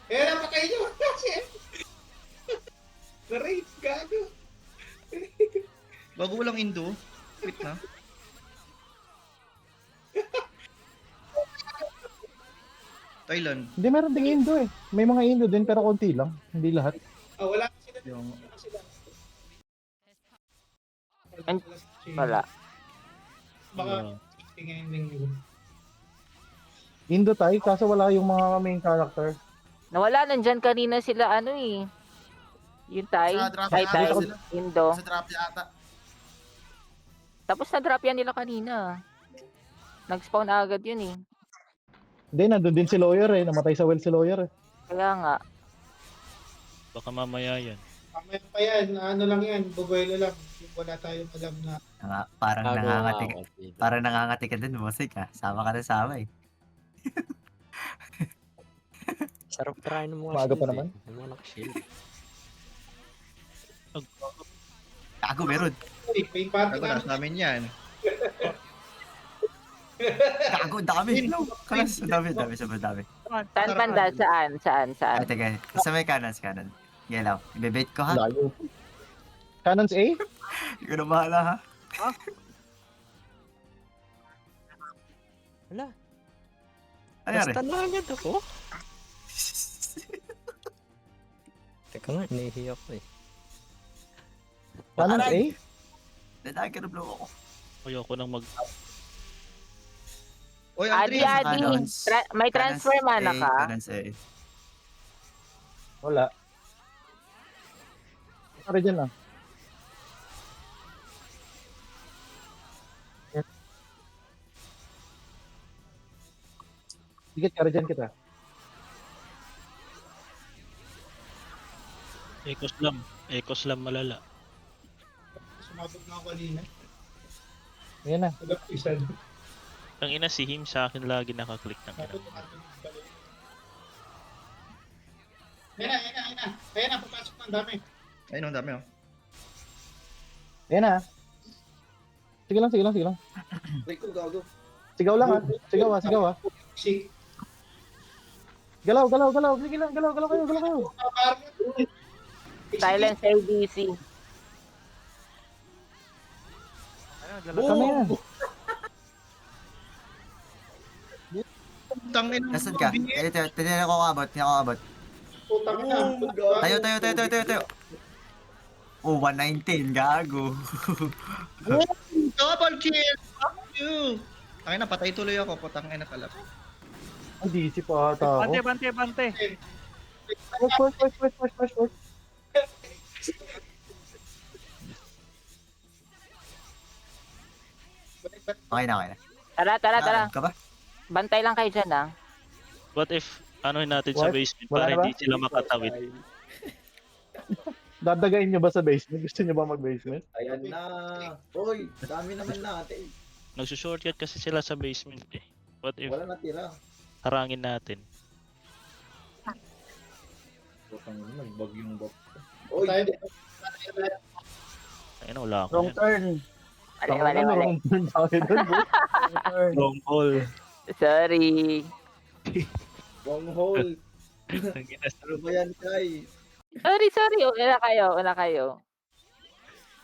Napatay nyo. Na-raid, gago. Bago lang Indo. Wait na. Thailand. Hindi, meron ding Indo eh. May mga Indo din pero konti lang. Hindi lahat. Wala sila. Yung Wala. Baka tingin din yun. Indo tayo, kaso wala yung mga main character. Nawala nandyan kanina sila ano eh. Yung Thai. Sa drop Thai. yata sila. Indo. Sa drop yata. Tapos na-drop yan nila kanina. Nag-spawn agad yun eh. Hindi, nandun din si Lawyer eh. Namatay sa well si Lawyer eh. Kaya nga. Baka mamaya yan. Mamaya pa yan, ano lang yan, bubuelo lang. Yung wala tayong alam na. Parang Gago nangangati ako. Parang nangangati ka din, Bosik ha. Sama ka na sama eh. Sarap try ng mga Maaga pa shield naman. Yung mga naka-shield. Gago, meron. Main party Bago na. nasa namin yan. Gago, dami. Kalas, sobrang dami. Saan banda? Saan? Ay, teka. Sa may cannons. Gelaw. Ibebait ko ha. Layo. Cannons A? Hindi ko na bahala ha. Wala. Ano yari? Basta lang agad ako. Teka nga, nahihiya ko eh. Cannons A? Dadaan ka na blow ako. Ayoko nang mag... Oy, Adi, Andres. Adi. Balance. May transfer mana ka? Balance A. Wala. Para dyan lang. Sige, para dyan kita. Ecos lang malala. Sumabog na ako kanina. Ayan na. Wala isa. Ang ina si Him sa akin lagi nakaklik ng ina. Ayan na. Ayan na, papasok na ang dami. Ayun, ang dami oh. Ayan na. Sige lang. Rico, gago. Sigaw lang ha. Sigaw ha. Si, Galaw. Sige lang, galaw kayo. Silence ABC. Kami yan. Tangin mo. Nasaan ka? Hindi ako abot. putang ina. Tayo. Oh, 119. Gago. Double kill! Fuck you! Tangin na, patay tuloy ako. Putang ina talaga. Ang DC pa ata ako. Bante. Push. Okay na. Tara. Nakalag ka ba? Bantay lang kayo dyan, ah. What if anuhin natin sa What? basement Wala para na ba? hindi sila makatawid? Dadagayin nyo ba sa basement? Gusto nyo ba mag-basement? Ayan na. Hoy, dami naman natin. Nagsushortcut kasi sila sa basement eh. What if Wala natira. harangin natin? Putang ina, nagbag yung bot. Hoy, Ayun, wala ako Wrong yan. turn. Mali. Wrong turn tayo dun, bro. Wrong ball. Sorry. wrong hole. Ang ina, Ano ba yan, Kai? Sorry. Una kayo.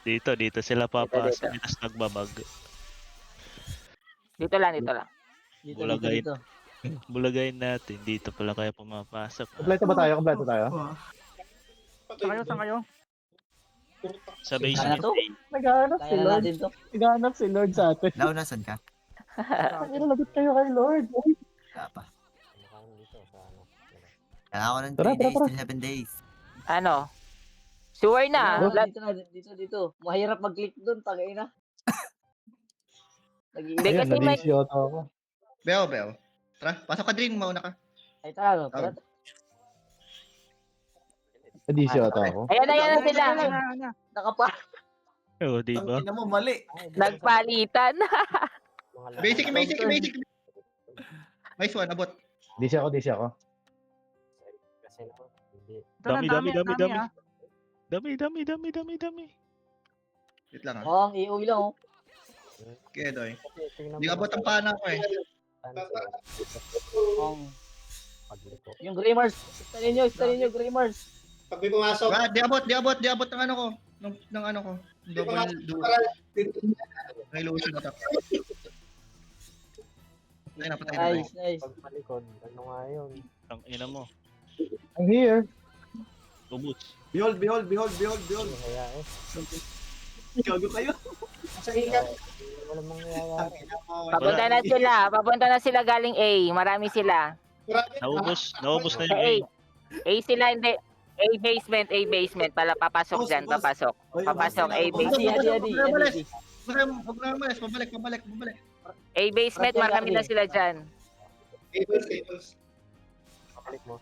dito sila papasok. Dito sa nagbabag. Dito lang. Bulagayin natin. Dito pala kaya pumapasok. Kompleto ba tayo? Saan kayo? Sa basement eh. Naghahanap si Lord sa atin. Now, nasan ka? Lagot kayo kay Lord. Wala pa. Kailangan ko ng Tara. 3 days to 7 days. Ano? Sure na. Dito. Mahirap mag-click doon, tagay na. Hindi Ayun, kasi may... na-DC yata ako. Beo. Tara, pasok ka Drin. Mauna ka. Ay, tara. Na-DC yata ako. Ayan na sila. Nakapa. Oo, di ba? Tangina mo, mali. Nagpalitan. Basic. Nice one, abot. DC ako. Ito na, Dami. ah. Dami. Wait lang ah. Oh, ang iuwi lang, oh. Okay, Doy. Hindi abot ang pana ko eh. Yung Greymars. Stanin nyo, Greymars. Pag may pumasok, Di abot ng ano ko. Ng ano ko. Double do. May illusion na tap. Ay, napatay na. Nice. Ang ina mo. I'm here. Ubus. Behold. Gago kayo. sa ingat. Papunta na sila galing A. Marami sila. Naubos na yung A. A sila, hindi. A basement. Papasok dyan. Papasok A basement. Adi. Huwag na umalis. Pabalik. A basement, marami na sila dyan. Cables.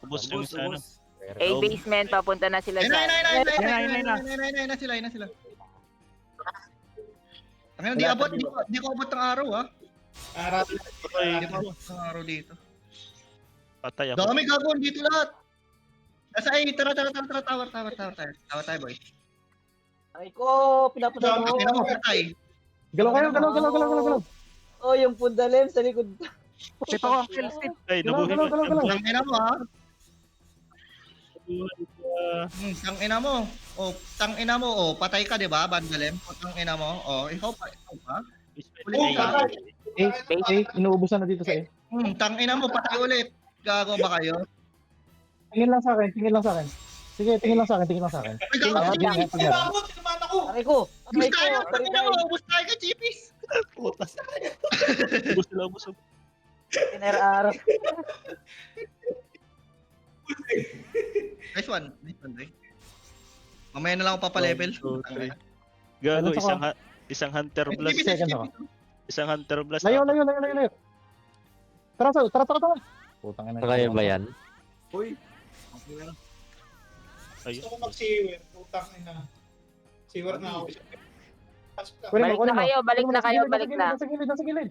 Ubos yung sa ano. A basement, papunta na sila dyan. Ayun na sila. Ang di ko abot ng araw ah. Arap. Hindi ko abot ng araw dito. Patay ako. Dami gagawin dito lahat. Nasa A, tara, tower tayo boy. Ay ko, pinapunta mo. Tingnan mo, patay. Galaw kayo. Oh, yung Pundalem sa likod. Ito ko ang kill steal. Ay, nabuhin ko. Tangina mo ha. Tangina mo. Oh, patay ka 'di ba, Bandalem? Tangina mo. Oh, ikaw pa. Inuubusan na dito sa A. Tangina mo, patay ulit. Gago ba kayo? Tingin lang sa akin. Sige, tingin lang sa akin. Ay, gago, Tinamot, tinamaan ako. Aray ko. Ubus tayo ka, Chipis. Puta. Ubus sila, ubus. Pinararo. Nice one, Dre. Mamaya na lang ako papalevel. Gago, Balance ako. isang hunter Ay, blast. TP, Second TP. ako. Isang hunter blast. Layo, apat. layo. Tara. Putang ina. Kaya ba yan? Uy. Okay na. Ayun. Gusto ko mag-seawer. Putang ina. Seawer na ako. Pasok lang. Kunin mo, Balik kunin na mo. kayo, balik na kayo, balik na. Nasa gilid.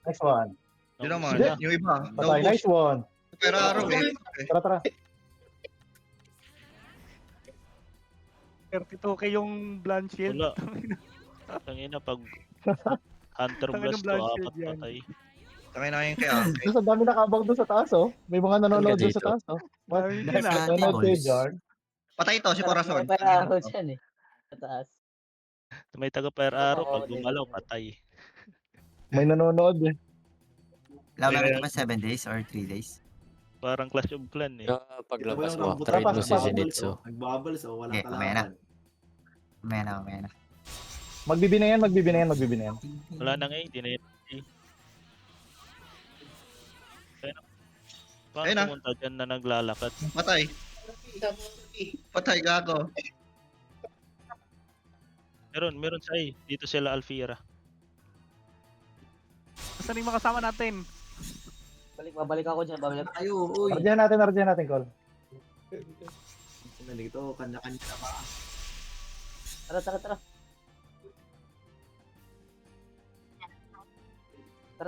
Nice one. Yun naman, Hindi. yung iba. Patay, Naubos. nice one. Pero araw eh. Tara. 32k yung Blanch Shield. Wala. Tangina pag hunter Tangina blast to, Blanch apat Shield yan. Tangay patay. na ngayon kay Ate. Doon sa dami nakabang doon sa taas oh. May mga nanonood doon sa dito. taas oh. What? Dami Nice din ah. one. Nanonood kayo dyan. Patay to si Corazon. Pinararo dyan eh. Sa taas. May taga fire arrow, pag Oo, gumalaw, din. patay. May nanonood eh. Laban ka ba 7 days or 3 days? Parang Clash of Clan eh. Paglabas Ito mo, walang trade mo Tapos, si tapos. Zenitsu. Nagbabals oh, walang Okay, mamaya na. kalaban. Mamaya na. Magbibina yan. Wala na nga eh, di na yun. Paano Ayun na. pumunta dyan na naglalakad? Patay. Patay, gago. Meron sa A. Dito sila Alfira. Saan yung makasama natin? Babalik ako dyan. Babalik. Ayo, uy. Ardiyan natin, Col. Dito, kanya-kanya na ba? Tara. Tara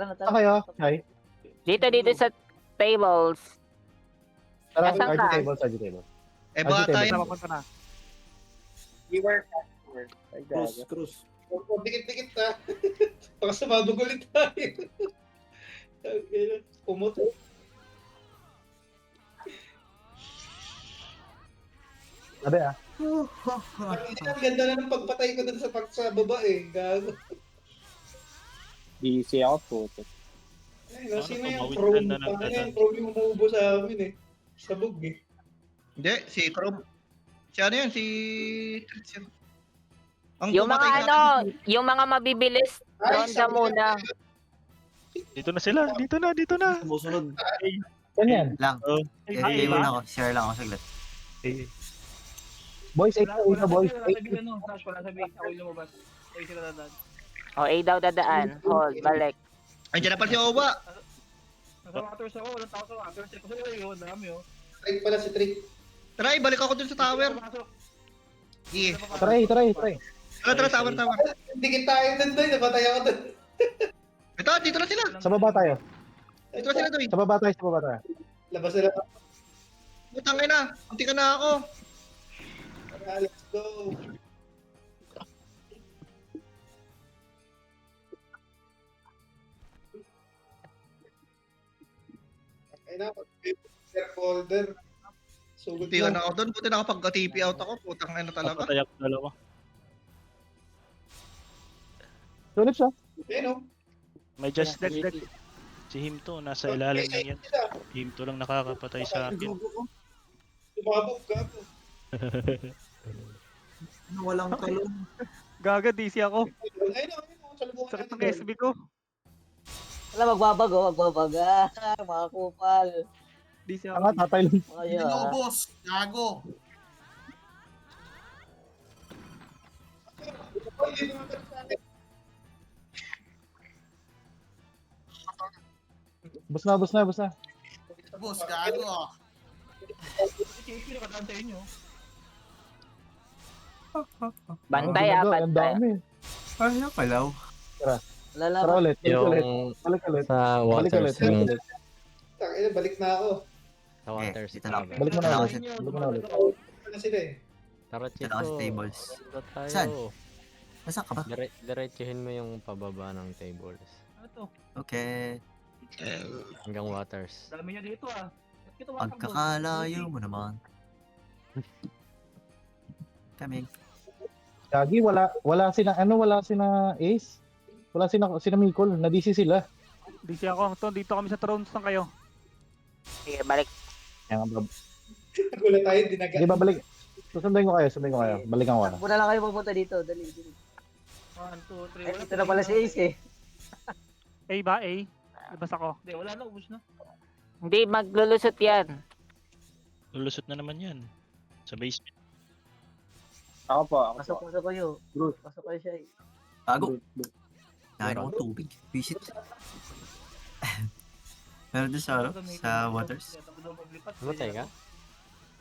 na. Saan kayo? Hi. Dito sa tables. Tara, Nasaan RG ka? table. Eh baka Ay, tayo. Saan papunta na? Cruz. Dikit-dikit na. Baka sumabog ulit tayo. Pumuto. Sabi ah. Ang ganda na ng pagpatay ko dun sa baba eh. Gago. DC ako po. Ay, no, sino yung tumawid pro? ka na ng Ano ganun? yung pro yung umuubo sa amin eh. Sabog eh. Hindi, si Chrome. Si ano yan, si... Ang Yung mga pumatay sa akin. yung mga mabibilis, doon ka muna. Dito na sila, dito na. Sumusunod. Yan. Lang. Oh, Okay, muna ako. Share lang ako saglit. Boys, 8 na boys. O, A daw dadaan. Hold, balik. Andiyan na pala si Owa. Trick pala si Trick. Tara, balik ako dun sa tower. Sige. Try. Tara, tower. Dikit tayo dun doy. Nabatay ako dun. Ito, dito na sila. Sa baba tayo. Dito na sila, Doy. Sa baba tayo. Labas na lang. Putang ina, unti ka na ako. Tara, let's go. Ay na, shareholder. Sugod Unti ka na mo. ako dun. Buti nakapag-TP out ako. Putang ina talaga. Patay ako dalawa. Sunod siya. Ayun o. May just Dead. si Himto, nasa ilalim na yan. Himto lang nakakapatay sa akin. Sumabog, gago. Walang talong. Gaga, DC ako. Ayun o. Salubungan Sakit ng natin. SB ko. Wala, magbabago. Mga kupal. DC Tanga, ako. tatay lang. Hindi Ayun na ah. ubos. Gago. Bus na. Ubos, gago. Bantay Ang bantay. dami. Ay, kalaw. Wala Tara ulit. Yung Balik ulit. sa Balik waters ulit. yung Tangina, balik na ako. sa waters dito na. Balik mo na Dito ulit. ako Balik mo na ulit. Ano na sila eh. Tara, Dito ako sa tables. Dito tayo. Saan? Nasaan ka ba? Diretsuhin mo yung pababa ng tables. Okay. Hanggang waters. Pagkakalayo mo naman. Coming. Gagi, wala sina Ace. Wala sina Mikol. Na-DC sila. DC ako. Anton, dito kami sa Thrones lang kayo. Sige, balik. Kaya nga, Nagulat tayo, dinaga. Hindi babalik. Susunduin ko kayo. Balikan ko na. Takbo na lang kayo pupunta dito. Dali. 1, 2, 3. Eh, ito na pala si Ace eh. A ba? A? Labas ako. Hindi, wala na, ubus na. Hindi, maglulusot yan. Lulusot na naman yan. Sa basement. Ako po, ako po. Pasok kayo. Bruce. Pasok kayo siya eh. Bago. Kain ako tubig. Visit. Meron doon sa, ano, sa waters. Matay ka?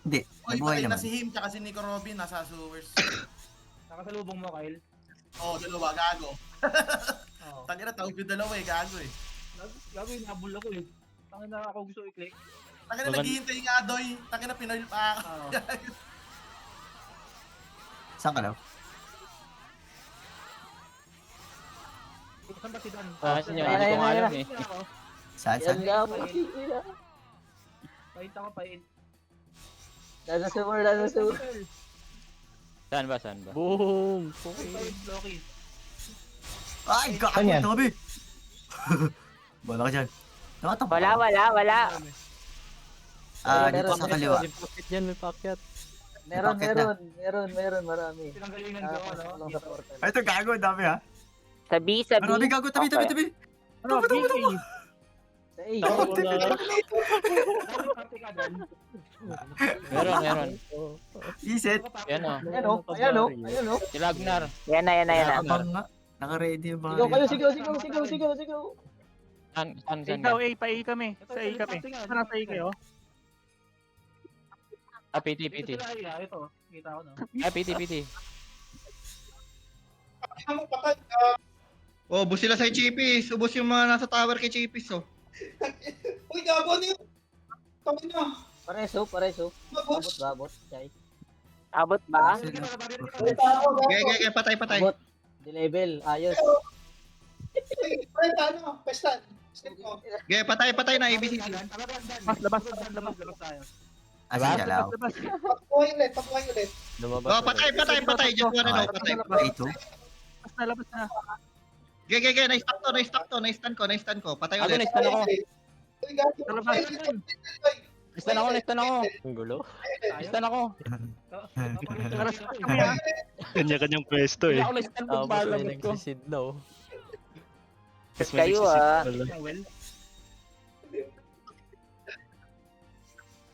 Hindi, Oy, nabuhay patay na naman. si Him tsaka si Nico Robin nasa sewers. Nakasalubong mo, Kyle. Oo, dalawa, gago. Oo. Tangina, tawag yung dalawa eh, gago eh. Gago yung nabul ako eh. Tangin na ako gusto i-click. Tangina, Magan- naghihintay nga doy. Tangina, pinoil pa ako. Oo. Saan ka daw? Saan ba si Dan? Ah, sinyo, Ayun, hindi ko ayun, nga alam ayun. eh. Ako. Saan, Yan saan? nga po. Sila. Pahit ako, pahit. Nasa sewer, nasa sewer. Saan ba, saan ba? Boom! Pahit, Loki. Ay, gago, Saan yan? tabi. Wala ka dyan. Nakatakbo. Wala. Ah, Meron, dito sa kaliwa. May packet yan, may packet. Meron, Bakit na? meron, marami. Tinanggalingan Ah, ko, pasok ano? lang sa portal. Ay, ito gago, ang dami ha. Sa B, sa B. Marami gago, tabi. Okay. Ano, BA? Sa A. Pati ka, Dan. Meron. Iset. Yan o. Ayan o. Si Lagnar. Yan na. Nakabang nga. Naka-ready yung mga. Sigaw kayo, sigaw. Saan Ikaw, ka? A, pa A kami. Sa A kami. Saan nasa A kayo? Ah, PT. Ito sila, iya, ito. Kita ko, no? Ah, PT. Ano, patay. Oh, ubos sila sa Chipis. Ubos yung mga nasa tower kay Chipis, oh. Uy, gago, ano yun? Tangin na. Pareso. Babot. Chay. Abot ba? Gaya, patay. Babot. Di-level. Ayos. Ano? Pestan. Gaya, patay na, ABC. Labas tayo. Asin galaw. Papuhay ulit. Lumabas. Oh, patay. Just wanna know, patay. Ito. Labas na. Gaya, na-stun ko. Patay Ako, ulit. next ako. Uy, gago. Labas. Next ako. Ang gulo. Next ako. Kami ha. Kanya-kanyang pwesto eh. Ako next pag palagot ko. Mas may Kayo, nagsisip pala.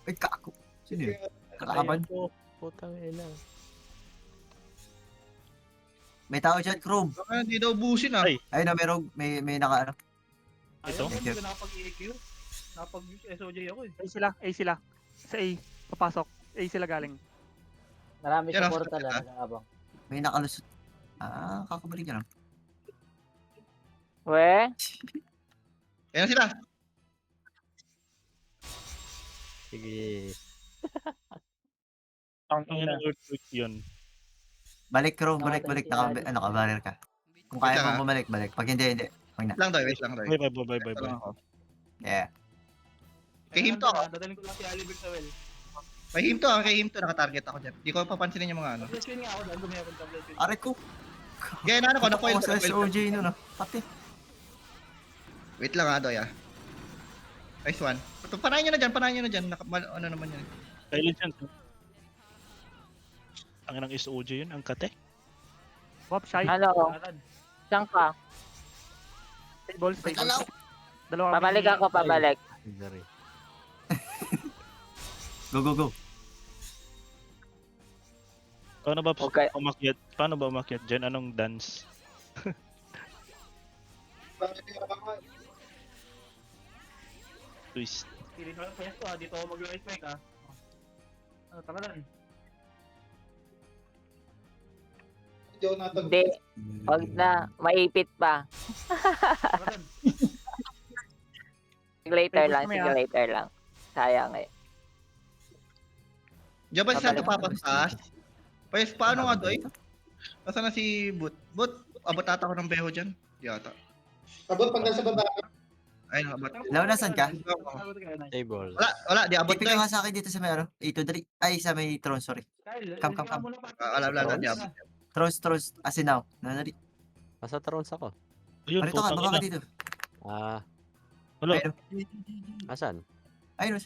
Ay, gago. Sino yun? Kalaban. Putang ina. May tao dyan, Chrome. Baka hindi daw ubusin, ah. Ay. Ayun na, may naka ano. Ito? Ayaw, hindi ko nakapag-EQ. Nakapag-SOJ ako eh. A sila. Sa A. Papasok. A sila galing. Marami Yan, sa portal ah. nag-aabang. May nakalusot. Ah, kakabalik ka lang. We? Ayan sila. Sige. Ang ina earthquake yun. Balik, Chrome. Balik. Nakatay si Naka-barrier ka. Kung kaya mo bumalik. Pag hindi. Wag na. Wait lang, doy. Bye. Yeah. Kay Him to ako. Dadaling ko lang si Alibert Sawel. Kay Him to, nakatarget ako dyan. Di ko papansinin yung mga ano. Tablet screen nga ako dahil gumiyakon tablet screen. Aray ko. Gaya na ko, Ako sa SOJ nun ah. Pati. Wait lang, doy, ah. Nice one. Panayin nyo na dyan. Ano naman yan. Silent yan. Ang inang SOJ yun, ang kate. Wap, shy. Ano? Saan ka? Stable. Dalawa. Pabalik. Sorry. Go. Okay. Paano ba umakyat dyan? Anong dance? Twist. Pilit mo lang pwesto ah. Dito ako mag-light mic ah. Ano, tara Dan. Hindi. Huwag na. Maipit pa. Tara Dan. Later lang. Sayang eh. Diyan ba si Santo Pabalik. papas? Pues, paano nga, doy? Nasaan na si Boot? Boot, abot ata ko ng beho dyan. Di ata. Abot pag nasa baba. Ay, abot. Law, nasan ka? Table. Wala, di abot Tipid na. ka sa akin dito sa may ano. A2 Ay, sa may throne, sorry. Come. Wala, di abot. Throne. Asin now. Nanari. Nasa Trons ako. Ayun, Marito ka, putang baka ina. ka dito. Ah, Wala, Ayun. asan? Ayun.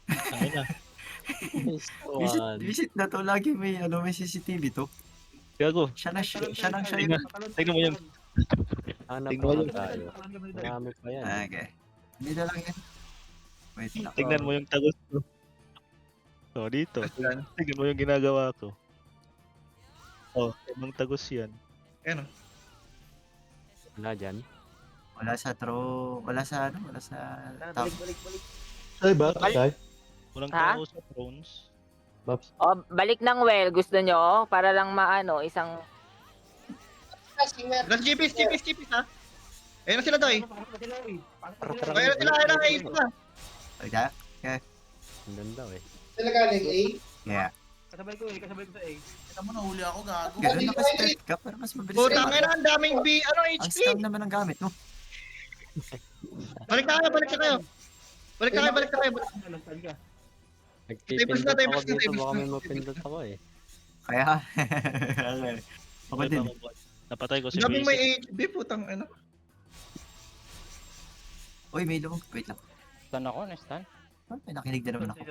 ang ina. Visit na to. Lagi may CCTV to. Gago. Siya na siya Tingnan. Tingnan mo yung... Hanap Tingnan pa mo lang tayo. Marami pa yan. Okay. Hindi na lang yan. Wait lang. Tingnan mo yung tagos ko. Oh, dito. Tingnan mo yung ginagawa ko. Oh, ibang tagos yan. Ano? Wala dyan. Wala sa throw. Wala sa top. Balik. Ay, ba? Ay, Walang Ha? tao sa thrones. Babs. O, balik ng well. Gusto nyo? Para lang maano, isang... Last GPs ha? Ayun na sila, Doy. Ayun na sila, ayun na. Okay? Ang ganda eh. Sila galing, A? Yeah. Kasabay ko sa A. Kita mo, nahuli ako, gago. Ganun naka-start ka pero mas mabilis Putang ka. ina, ang daming Ang HP. stun naman ang gamit mo. Balik na kayo. Balik na kayo. Nagpipindot Tapos ako na, dito, tapos baka na. may mapindot ako eh. Kaya, okay. Ako din. Napatay ko si Ang daming Basic. may HP, putang ina. Uy, may lumang. Wait lang. Stun ako, na-stun. May nakinig na naman ako.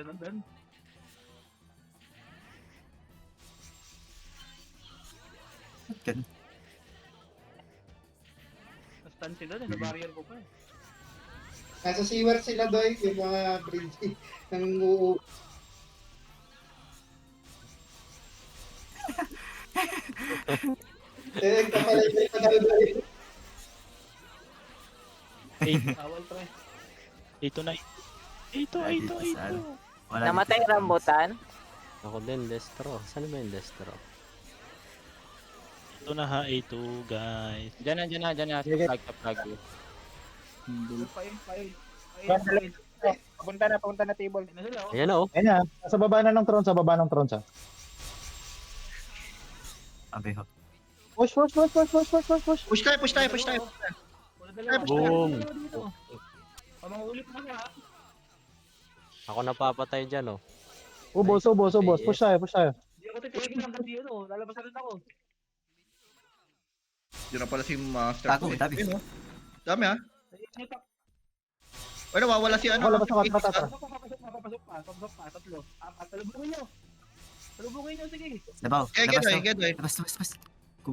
Ganun. Nastan sila, nasa-barrier ko pa. Nasa sewer sila, Doy, yung mga bridge ng kapalay pa daw, Doy. Awal pre. Ito na. Ito. Wala Namatay dito. rambutan. Ako din, Destro. Saan ba yung Destro? Ito na ha, A2 guys. Diyan na. Sige. Flag you. Pail. Punta na table. Ayan na oh. Ayun na. Sa baba na ng tron, sa baba ng tron siya. Abe ho. Push. Push tayo. Boom. Pamanguli pa nga. Ako napapatay dyan oh. Ubos. Push tayo. Hindi ako titigil lang kasi lalabas na rin ako. Yun na pala si Master. Tago, eh. tabi. Ayun, oh. Dami ha. Ay, nawawala si ano. Wala pa sa tara. Papasok pa, tatlo. Apat, talubungin nyo, sige. Labaw. Labas to. Gedoy. Labas. Go.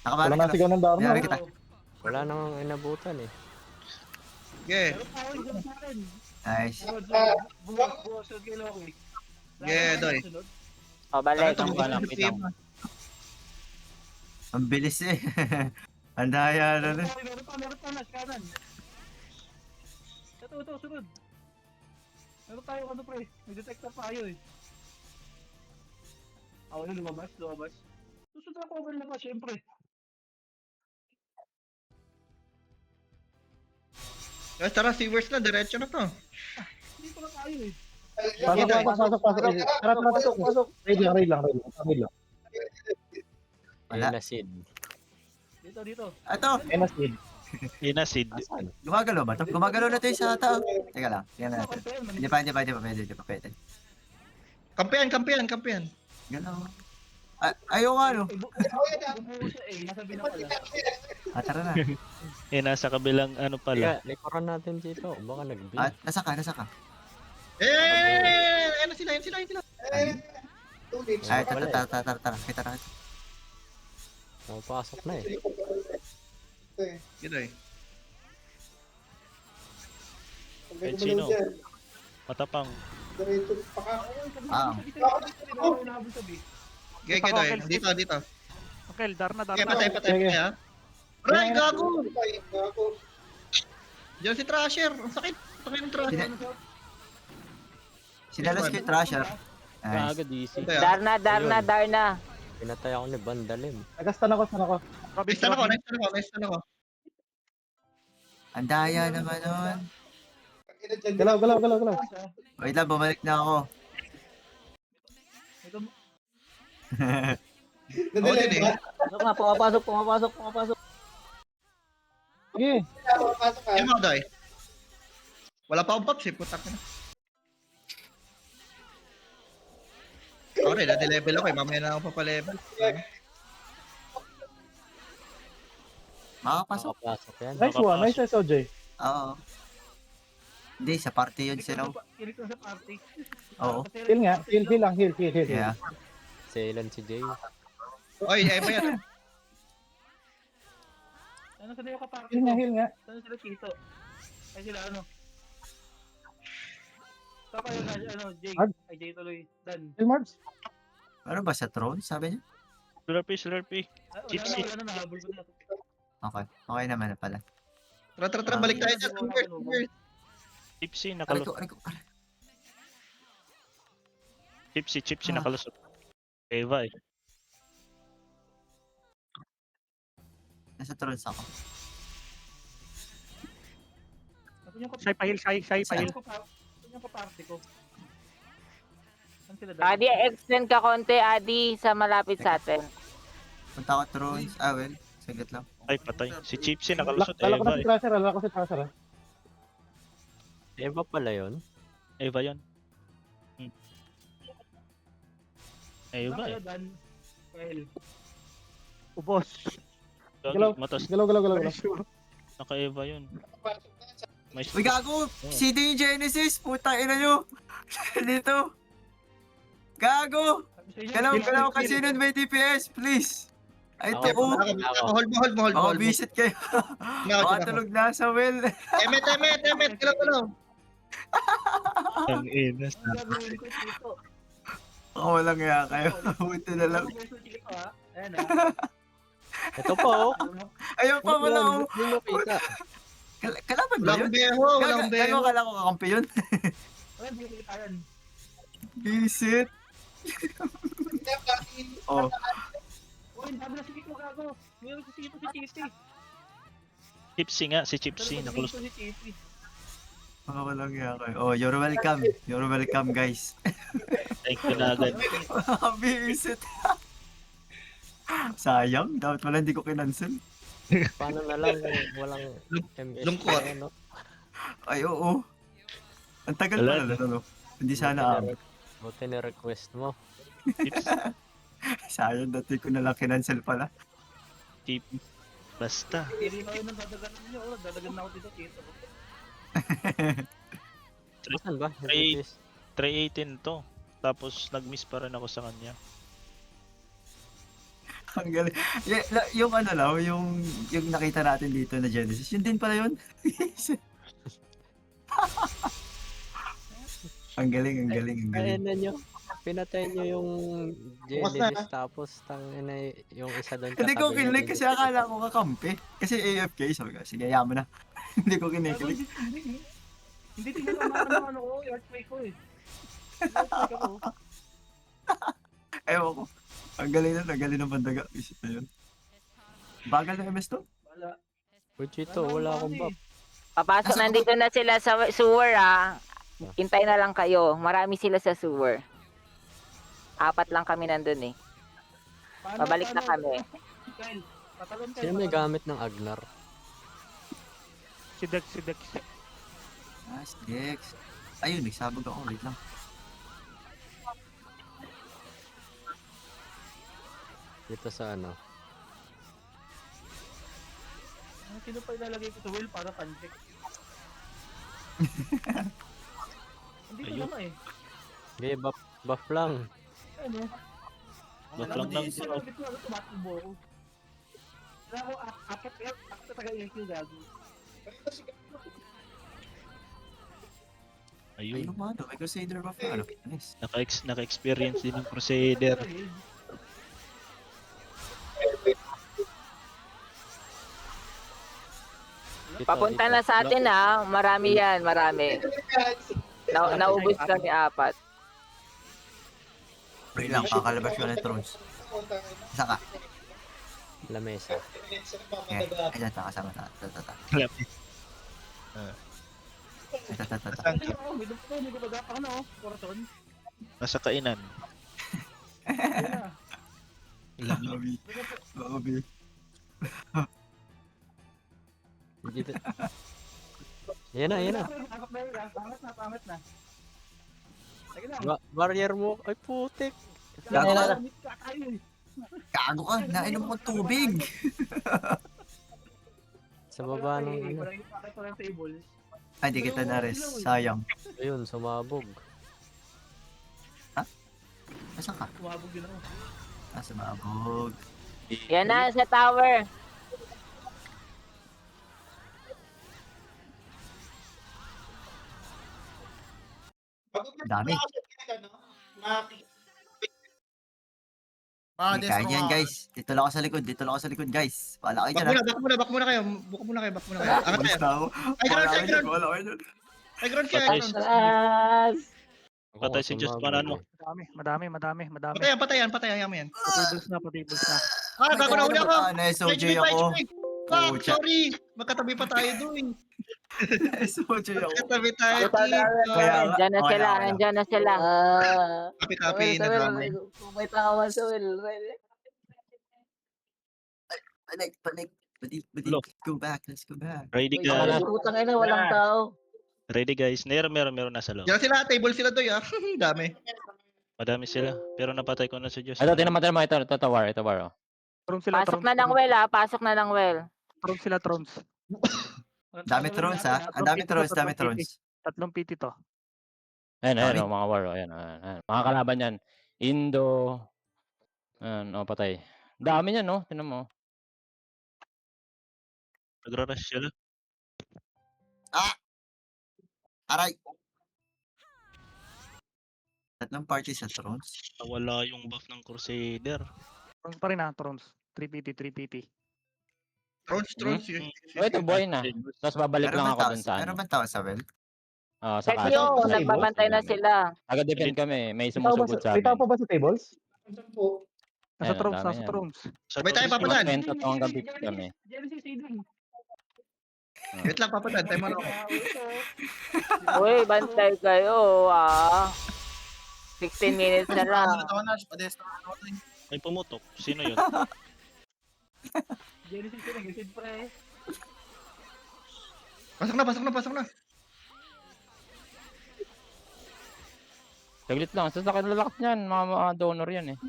Wala Nakabalik na ka. sigaw ng Darno. Yari kita. Wala nang inabutan eh. Ge. Pero tawag dyan sa akin. Nice. Buwas yung kay Loki. Gedoy. O, balik. Ang bilis eh. Ang daya na rin. Meron pa, nas kanan. Ito, sunod. Meron tayo pre. May detector tayo eh. Ako na lumabas. Susunod na cover na pa, syempre. Guys, tara, Sewers na. Diretso na to. Dito na tayo eh. Pasok. Tara, pasok. Raid lang. Wala. Ayan na Sid. Dito. Ato. Enasid. Inasid. Asan? Gumagalaw ba to? Gumagalaw na to yung sa tao. Teka lang. Tingnan natin. Hindi pa pwede. Kampiyan. Galaw. Ayaw nga no. Bumuho siya eh. Nasabi na pala. Tara na. Nasa kabilang ano pala. Kaya, likuran natin dito. Baka nag-beat. Nasa ka. Ayan sila. Ay, tara. Kita na. Pumapasok na eh. Gedoy. Kahit sino. Matapang. Diretso pa ka. Gedoy. Dito. Okay, Darna. Patay ha. Aray, gago. Diyan si Trasher. Ang sakit. Sakit ng Trasher. Sinalas ko yung Trasher. Nice. Gaga DC. Darna. Pinatay ako ni Bandalim. Nagastan ako. Nice ako. Ang daya naman nun. Galaw. Wait lang, bumalik na ako. Oo din eh. Pumapasok. Sige. Pasok ka. Yan mo, Doy. Wala pa akong pops eh. Putak na. Okay, level ako eh. Mamaya na ako papalevel. Makakapasok. Makapasok yan. Nice, OJ. Oo. Hindi, sa party yun sila. Kilit na sa party. Oo. Heal nga. Heal lang. Yeah. Selan si Jay. Oy, Eva yan. Ano sila yung kapatid Heal nga, heal nga. Ano sila Tito? Ay sila ano? Saka yun, Jay. Ag- Ay, Jay tuloy. Dan. Heal Marbs. Ano ba sa throne? Sabi niya? Slurpee. Gypsy. Wala na, nahabol ko na. Okay. Okay naman na pala. Tara, balik tayo dyan. Gypsy, Aray nakalusot. ko, aray ko. Aray. Gypsy, Ah. nakalusot. Eva eh. Nasa thrones ako. Shy pahil. Saan? Ano yung kaparte ko? Saan sila Dan? Adi, extend ka konti, Adi, sa malapit sa atin. Punta ako thrones. Ah, well. Saglit lang. Ay, patay. Si Gypsy, nakalusot. Lala ko Eva na si eh. Trasher, lala ko si Trasher. Eva pala yun. Eva yun. Eva eh. Dan. Pahil. Ubos. Galaw. Matas. Galaw. Naka-Eva yun. May Uy, gago! CD Genesis! Puta ina nyo! Dito! Gago! Galaw kasi nun may DPS, please! Ay, Ako, to, Hold mo. Baka visit kayo. Baka tulog na sa well. Emet. Galaw. Ang inas. Baka walang nga kayo. Buti na lang. Ayan Ito pa oh. Ayun pa wala oh. Hindi mo kita. Kalaban ba Walang yun? beho. Gago kala ko kakampi yun. Ayan, hindi kita yan. Visit. Oh. Uy, sabi na si Kiko gago. Meron si Kiko si Chippy. Gypsy nga, si Gypsy. Nakalusot. Si Chippy. Baka walang nga kayo. Oh, you're welcome. You're welcome, guys. Thank you na agad. Visit. Sayang. Dapat pala hindi ko kinansel. Paano na lang walang MS. Lungkot. Ano? Ay, oo. Ang tagal pala na, no? Hindi sana Buti na request mo. sayang, dati ko nalang kinansel pala. Basta. Hindi na yun ang dadaganan niyo. Dadagan na ako dito, Tito. Saan ba? Ay. 318 to. Tapos nag-miss pa rin ako sa kanya. Ang galing. Yung ano lang, yung nakita natin dito na Genesis, yun din pala yun. Ang galing. Ayun na nyo. Pinatay nyo yung Bukas na, Genesis tapos yung isa doon. Hindi ko kinilig kasi akala ko kakampi. Kasi AFK, sabi ko, sige, yaman na. Hindi ko kinikilig. Hindi tinalaman ng ano ko, earthquake ko eh. Earthquake ako. Ewan ko. Ang galing ng bandaga. Visit na yun. Bagal na MS to? Wala. Puchito, wala akong buff. Papasok, nandito na sila sa sewer, Hintay na lang kayo. Marami sila sa sewer. 4 lang kami nandun eh. Pabalik na kami. Kyle, patalon kayo. Sino may gamit ng Agnar? Si Dex. Ah, si Dex. Ayun, nagsabog ako. Wait lang. Dito sa ano? Sino pa ilalagay ko sa wheel para pancake? Hindi ko Ayun. naman eh. Hindi, buff lang. Ano? Buff lang lang. Hindi ko tumatakbo ako. Wala ako apat na taga-EQ gago. Ayun Ayun. ba? May Crusader buff na ano? Nice. Naka-experience din ng Crusader. Papunta na sa atin marami yan, marami. Naubos kami 4. Wait lang, kakalabas ko ng thrones. Isa ka. Lamesa. Okay. Ay, tata, kasama ta. Tata. Lapis. Tata. May gumagapa ka na Corazon. Nasa kainan. Babi. Babi. Dito. Yan na. Pangat na. Sige lang. Barrier mo. Ay putik. Gago ka. Kakayo eh. Gago ka. Nainom ko tubig. Sa baba ng ano. Parang table. Ay, di kita na-res. Sayang. Ayun, sumabog. Ay, Nasaan ka? Umabog din ako. Nasa maabog. Yan na, sa tower. Dami. Para Hindi destro kaya yan, nga. guys. Dito lang ako sa likod. Dito lang ako sa likod, guys. Wala kayo dyan, Back muna kayo. Buka muna kayo. Angat Umalis tayo. na ako. Ay, Wala ground, kayo dyan. ground. Wala kayo dyan. Ay, ground siya. Patay Ground. Atras! Patay si Just Manano. Madami. Patayan. Yaman yan. Patables na. Ah, bago na uli ako. SOJ Rage, ako. Fuck, Pucha. sorry. Magkatabi pa tayo doon. SOJ ako. Magkatabi tayo. Kaya nga. Nandyan na Okay sila, lang. nandyan na sila. Kapi-kapi na dami. Kumita ka man sa Will. Balik. Look. Let's go back. Ready Ay, guys. putang ina, walang tao. Ready guys. Meron nasa loob. Diyan sila, table sila doon ah. Dami. Madami sila. Pero napatay ko na si Just. Ito, tinamatay mo. Ito, tower. Pasok na ng well, pasok na ng well. Trons. Dami trons, ha? Ang dami trons. Tatlong PT to. Ayan, mga war. Ayan. Mga kalaban yan. Indo. Ayan, patay. Dami yan, no? Tinan mo. Nagra-rush sila. Aray! Tatlong party sa trons. Wala yung buff ng Crusader. Trons pa rin ha, Trons. 3 PT. Trons. Ito, buhay na. Tapos babalik lang ako dun sa Meron ano. bang tao sa Well? Sa Check kaso. nyo, nagbabantay na sila. Taga-defend kami. May May tao ba sumusugod sa may tao amin. pa ba sa tables? Nasa Ayan, Trons, dami nasa yan. Trons. Sabay tayo papalan. Kwento to hanggang 50 kami. Wait lang, papalan. Tayo muna ako. Uy, bantay kayo, 16 minutes na lang. Ito na, destro nga ako. May pumutok. Sino yun? Pasok na. Saglit lang. Sa lalakas niyan. Mga donor yan eh.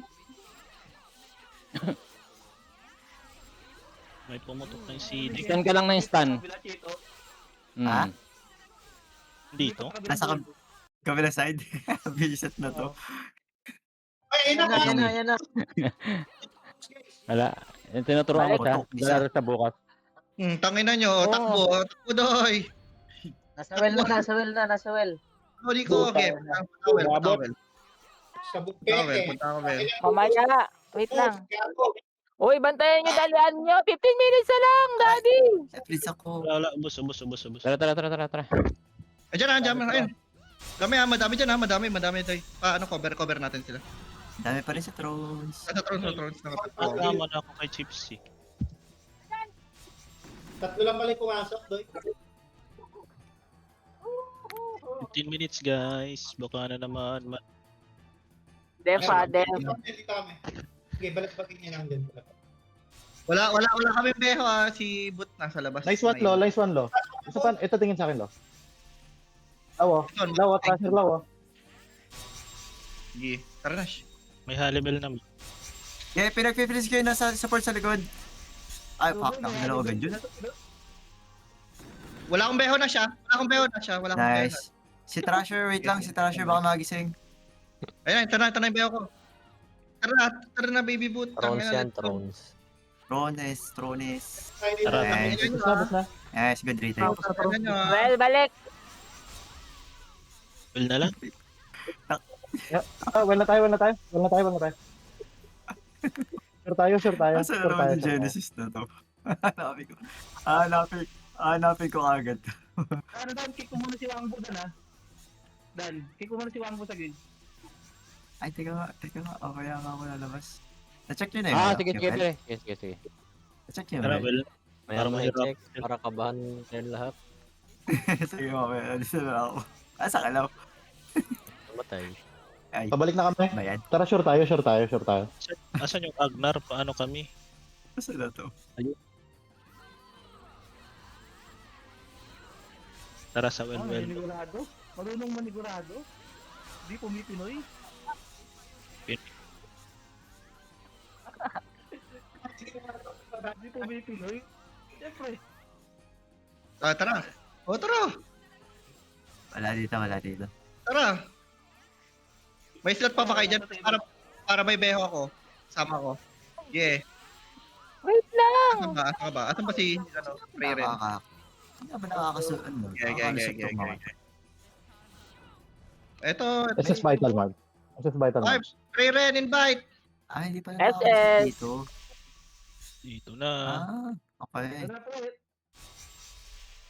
May pumutok na yung CD. Scan ka lang na yung stun. Ha? Dito? Nasa kabila side. Bisit na to. Yan na. Wala. Yung tinuturuan ko siya. Balik. Lalo sa bukas. Tangin na nyo. Takbo doy. Nasa well. Huli ko, okay. Towel. Sa Punta ako, Well. Mamaya, wait lang. Uy, bantayan nyo dalian nyo. 15 minutes na lang, daddy. Please ako. Wala. Ubus. Tara. Andiyan na. Ayun. Madami dyan ha. Madami tayo. Cover natin sila. Dami pa rin sa trons. Sa Trons. Tama na ako kay Chipsy. Tatlo lang pala yung pumasok, Doy. 15 minutes guys. Baka na naman. Def. Dito kami. Okay, balik-bakin niya lang din. Wala kami beho si Boot nasa labas. Nice one, Lo. Isa pa, ito tingin sa akin, Lo. Lawa, Trasher Lawa. Sige, tara na. May halibel naman. Yeah, pinag-finish kayo na sa support sa likod. Ay, fuck. Dalawa agad yun. Wala akong beho na siya. Nice. Si Trasher, wait lang. Si Trasher baka magising. Ayun, ito na yung beho ko. Tara na, baby Boot. Trons. Trones. Tara. Nice. Bus na. Nice, good retake. Well, balik. Well na lang. Well na tayo. Sure tayo. Asa na naman yung Genesis na to? Hanapin ko agad. Dan, kick ko muna si Wangbo kick ko muna si Wangbo sa game. Ay, teka nga. O, kaya nga ako lalabas. Na-check nyo na yun. Sige. Na-check nyo Tara, na well. May Para mahirap. Para kabahan kayo lahat. Sige mo, alis na ako. Asa ka lang? Matay. Ay, Pabalik na kami. bayan. Tara, sure tayo. Asan yung Agnar? Paano kami? Asa na to? Tara sa well. Marunong manigurado. Di pumipinoy. Di pumipinoy. Siyempre. Tara. Tara. Wala dito. Tara. May slot pa ba kayo dyan? para may beho ako. Sama ko. Yeah. Wait lang. Asan ba? Asan ba? Asan ba si, Ray Ren? Hindi ba nakakasuan mo? Yeah. Ito. SS Vital Mark. SS Vital Ay, Mark. Ray Ren, invite! Ay, hindi pala SS. nakakasuan dito. Dito na. Okay.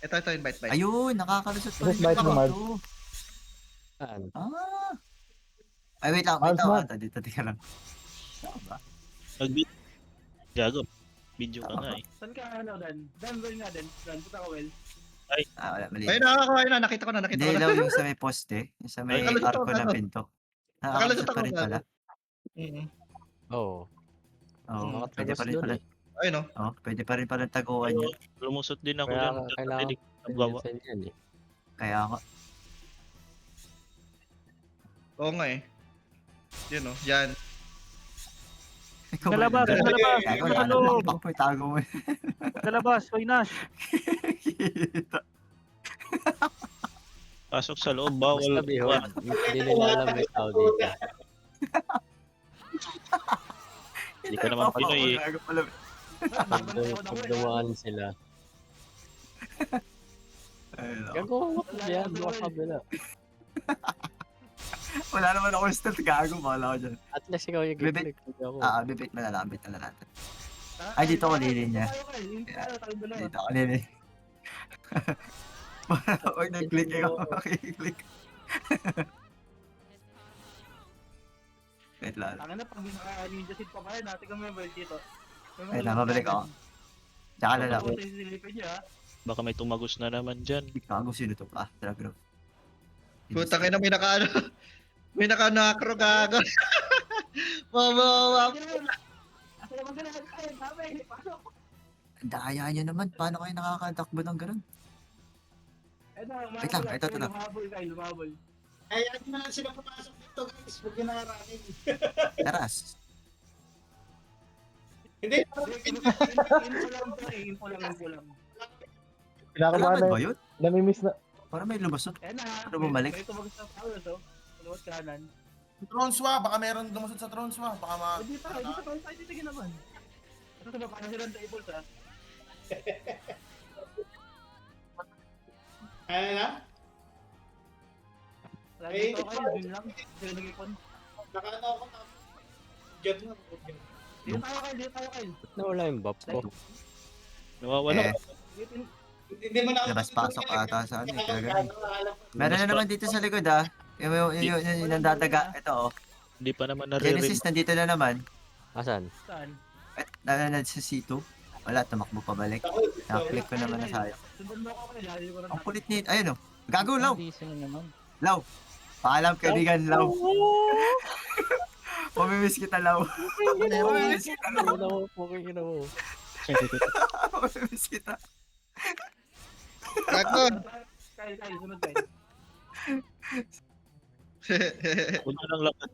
Ito, invite. Ayun, nakakalusot pa SS Vital Mark. dito. Saan? Ay, wait lang. Mars, Mark. Dito, tika lang. Saan ba? Nag-beat. Gago. Video ka nga eh. Saan ka Dan? Dan, well nga Dan. Dan, puta ka well. Wala, mali. Ayun, nakakakuha na. Nakita ko na. Hindi lang yung sa may poste. Yung sa may Nakalusot arko ako, ng gago. pinto. Nakalusot Nakakalusot pa ako, rin gago. pala. Oo. Oo, Nakatagas pwede pa rin dun pala. Ayun, no? Oo, pwede pa rin pala taguan yun. Lumusot din ako Kaya dyan. kailangan Nagbawa. yan eh. Kaya ako. Oo nga eh. Yun, no? Yan. Ikaw ba Kalabas, yun? kalabas, Tago nasa na, loob. takbo, tago mo. Kalabas, Hoy Nash. Pasok sa loob, bawal. Basta bihon. Hindi nila alam may tao dito. Hindi ka naman Pinoy eh. Gago pala. Pag dumaan sila. Ayun, ako. Gago, what yan? Bukas kabila. Wala naman ako start gago, bahala ko dyan. At least ikaw yung Bibit. gigil ako. Bibit mo na lang, bibit na lang natin. Ay, dito ko linya. Dito ko linya. Huwag nag-click ikaw, makiklik. Wait lang. Ang na, pag naka-ninja seed pa ba yun, natin kami mabalik dito. Wait lang, mabalik ako. Tsaka na lang. Ako sa silipin niya, Baka may tumagos na naman dyan. Gago, sino to? Drag group. Puta kayo na may naka-ano. May naka-nakro gago. Mama. Asa naman ka na, kaya, sabi, pasok. Ang daya nyo naman, paano kayo nakakatakbo ng ganun? Wait lang, ito na. Lumabol kayo, lumabol. Kaya hindi na lang sila pumasok dito guys. Huwag nyo nakaranin. Taras. Hindi. Info lang. Kinakabahan Kailangan na ba yun? namimiss na. Para may lumasot. Eh na, Ano bumalik? may tumagos na tao to. Tulawat kanan. Tronswa, baka meron lumusot sa Tronswa. Baka Hindi pa tayo titigin naman. Ito sa baka na silang tables ha. Kaya na? Lagi ito kayo, dun lang. Sila nag-ipon. Nakaano ako na. Diyan na. Dito tayo kayo. Ba't nawala yung buff ko? Nawawala. Hindi mo na Labas-pasok ata sa ano. Meron na naman dito sa likod yung nandadaga. Ito oh. Hindi pa naman Genesis nare-rev. nandito na naman. Asan? Saan? Nananad sa C2. Wala, tumakbo pabalik. Nakaklik ko naman na sayang. Sundan mo ako kayo, lalo ko na. Ang kulit nito. Ayun oh. Gago, Law. Hindi na naman. Law. Paalam kaibigan, Law. Pamimiss kita, Law. Pamimiss kita, Law. Ina mo, puking ina mo. Pamimiss kita. Gago. Kayo, sunod tayo. Huwag na lang lakad.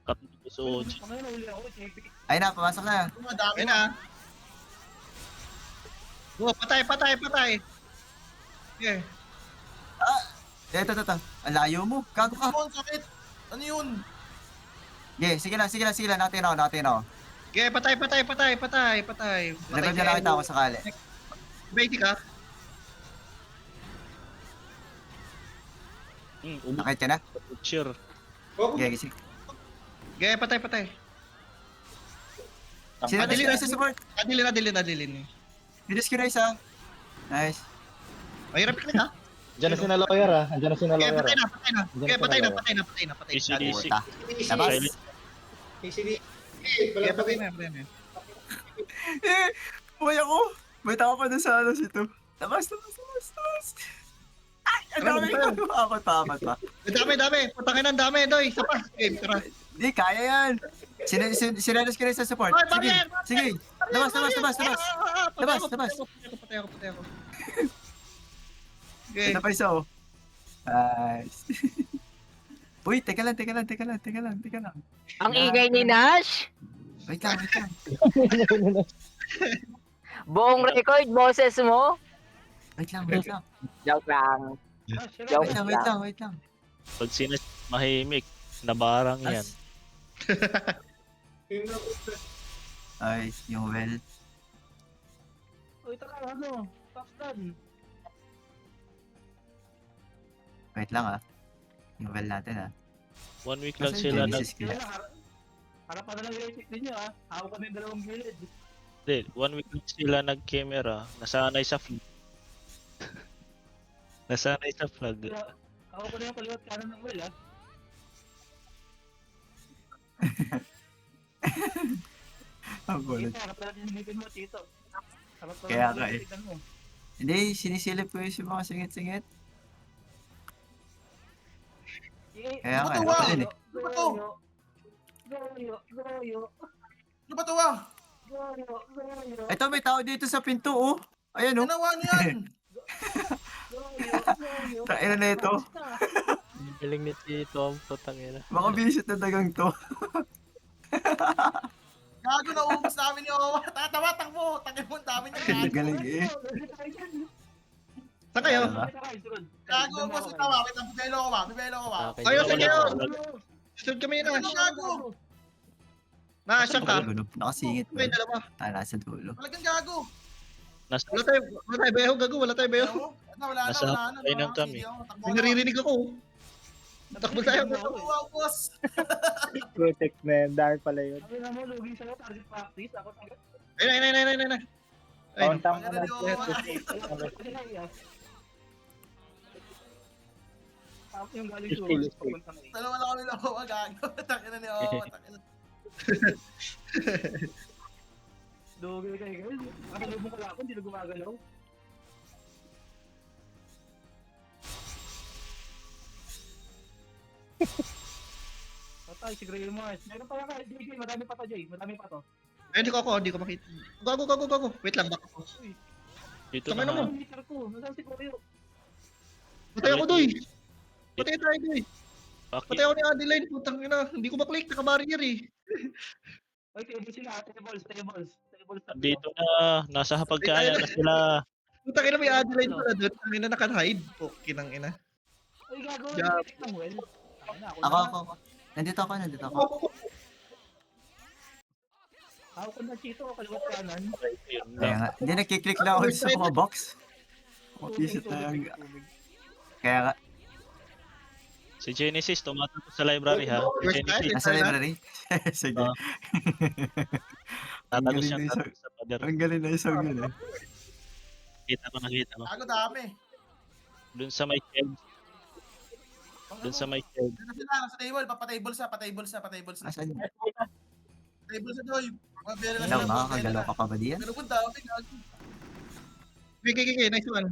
Cut mo sa OG. Ano yun, nahuli ako, JP. Ayun na, pumasok na. Ayun na. Oh, patay. Yeah. Ito. Ang layo mo. Gago ka. Ang sakit. Ano yun? Yeah, sige lang. Natin ako. Okay, patay. Lagyan niya nakita ako sakali. Basic ka. Nakit ka na? Cheer. Okay, sige. Okay, patay. Sino Adilin, sa support? Adilin. Bilis ko na isa. Nice. Mahirap ka na. Diyan na si na lawyer ah. Diyan na si na Okay, lawyer. patay na. Easy. Puta. Labas. KCD. Okay, patay na. Uy ako. May tao pa dun sa ano sito. Labas. Ay, ang dami ko. Apat pa. Dami. Putangin ang dami, Doy. Isa pa. Game, tara. Hindi, kaya yan. Sinalas ko rin sa support. Sige. Labas. Patay ako. Okay. Ito pa isa oh. Nice. Uy, teka lang. Ang ingay ni Nash. Wait lang. Buong record, boses mo. Wait lang. Joke lang. Joke Wait lang, wait lang, wait lang. Pag mahimik, nabarang yan. As, ay, yung well. Uy, taka, ano? Touchdown. Wait lang ah. Yung well natin ah. 1 week lang Kasi sila Genesis Kaya kila. lang, harap pa na lang yung ninyo ha. Hawak kami yung dalawang gilid. Hindi, 1 week lang sila nag-camera. Nasanay sa flag. Nasanay sa flag. Kaya, hawak ko na yung kaliwat kanan ng well ha. Ang gulat. Tito, harap na natin yung ngipin mo, Tito. Harap pa Kaya lang nga yung eh. tignan mo. Hindi, sinisilip ko yung mga singit-singit. Kaya nga, Matuwa! ako din eh. Ano ba to? Goyo, goyo, Ano ba to ah? goyo, goyo, Ito, may tao dito sa pinto oh. Ayan oh. Ginawa niyo yan! goyo, goyo. Taina na ito. Ang galing ni Tito, ang putang ina. Baka bisit na dagang to. Gago na ubos namin yung Owa. Tatawa, takbo! Takbo mo, dami niya gago. Galing eh. Saan kayo? Diba? Gago, ubos yung tawa. Wait lang, bibelo ko ba? Bibelo ko ba? Akin Kayo, yun. sige yun. Sunod kami na. Ano gago? Nasaan ka? Nakasingit May ba? dalawa. Nasa dulo. Talagang gago. Nasa, Wala tayo beho, gago. Wala tayo beho. Ewan mo? Wala na, Nasa wala na. hapay ng kami. May naririnig ako. Takbo tayo. Wow, boss! Protect na yan. Dahil pala yun. Sabi na mo, lugi sa'yo, target practice. Ako target. Ayun. Ayun. Tama Ano na. yung Owa? Tapos yung galing Still, suwag, still. papunta na eh. Dalawa na kami ng Owa, gago. Takina ni Owa. Takina. Lugi kayo guys. Nakatalubong ka lang ako, hindi na gumagalaw. Patay, si Gray Mars. Meron pa lang ka, JJ, madami pa to, Jay. Madami pa to. Ayun, hindi ko makita. Gago. Wait lang, back ako. dito Tama na. naman. Ang meter ko, nasaan si Kuya? Patay ako, Doy. Patay tayo, Doy. Bakit? Patay ako ni Adeline. Putang ina. Hindi ko maklik. Naka-barrier eh. Ay, table sila, tables. Dito na. Nasa hapagkaya na sila. Putang ina, may Adeline pala doon. Ang ina naka-hide. Kinang ina. Ay, gagawin Yeah. yung titik ng well. Ako. Nandito ako. Ako ko na Chito, kaliwat kanan. Yun Kaya lang. nga. Hindi, nakiklik lang ako sa mga box. Bisit na yung... Kaya nga. Si Genesis, tumatakbo sa library ha. Si First Genesis, time. Nasa library? Sige. Ah. tatagos galing siya na yung tatagos sa pader. Ang galing na yung song yun eh. Nakita ko. Gago dami. Dun sa may shelf. Dun sa may shelf. Dito sila, nasa table. Papatables na. Asan yun? Table sa Doy. Mabili na Ilaw, sila. nakakagalaw ka pa ba diyan? Pero kung dami, gago. Okay. Nice one.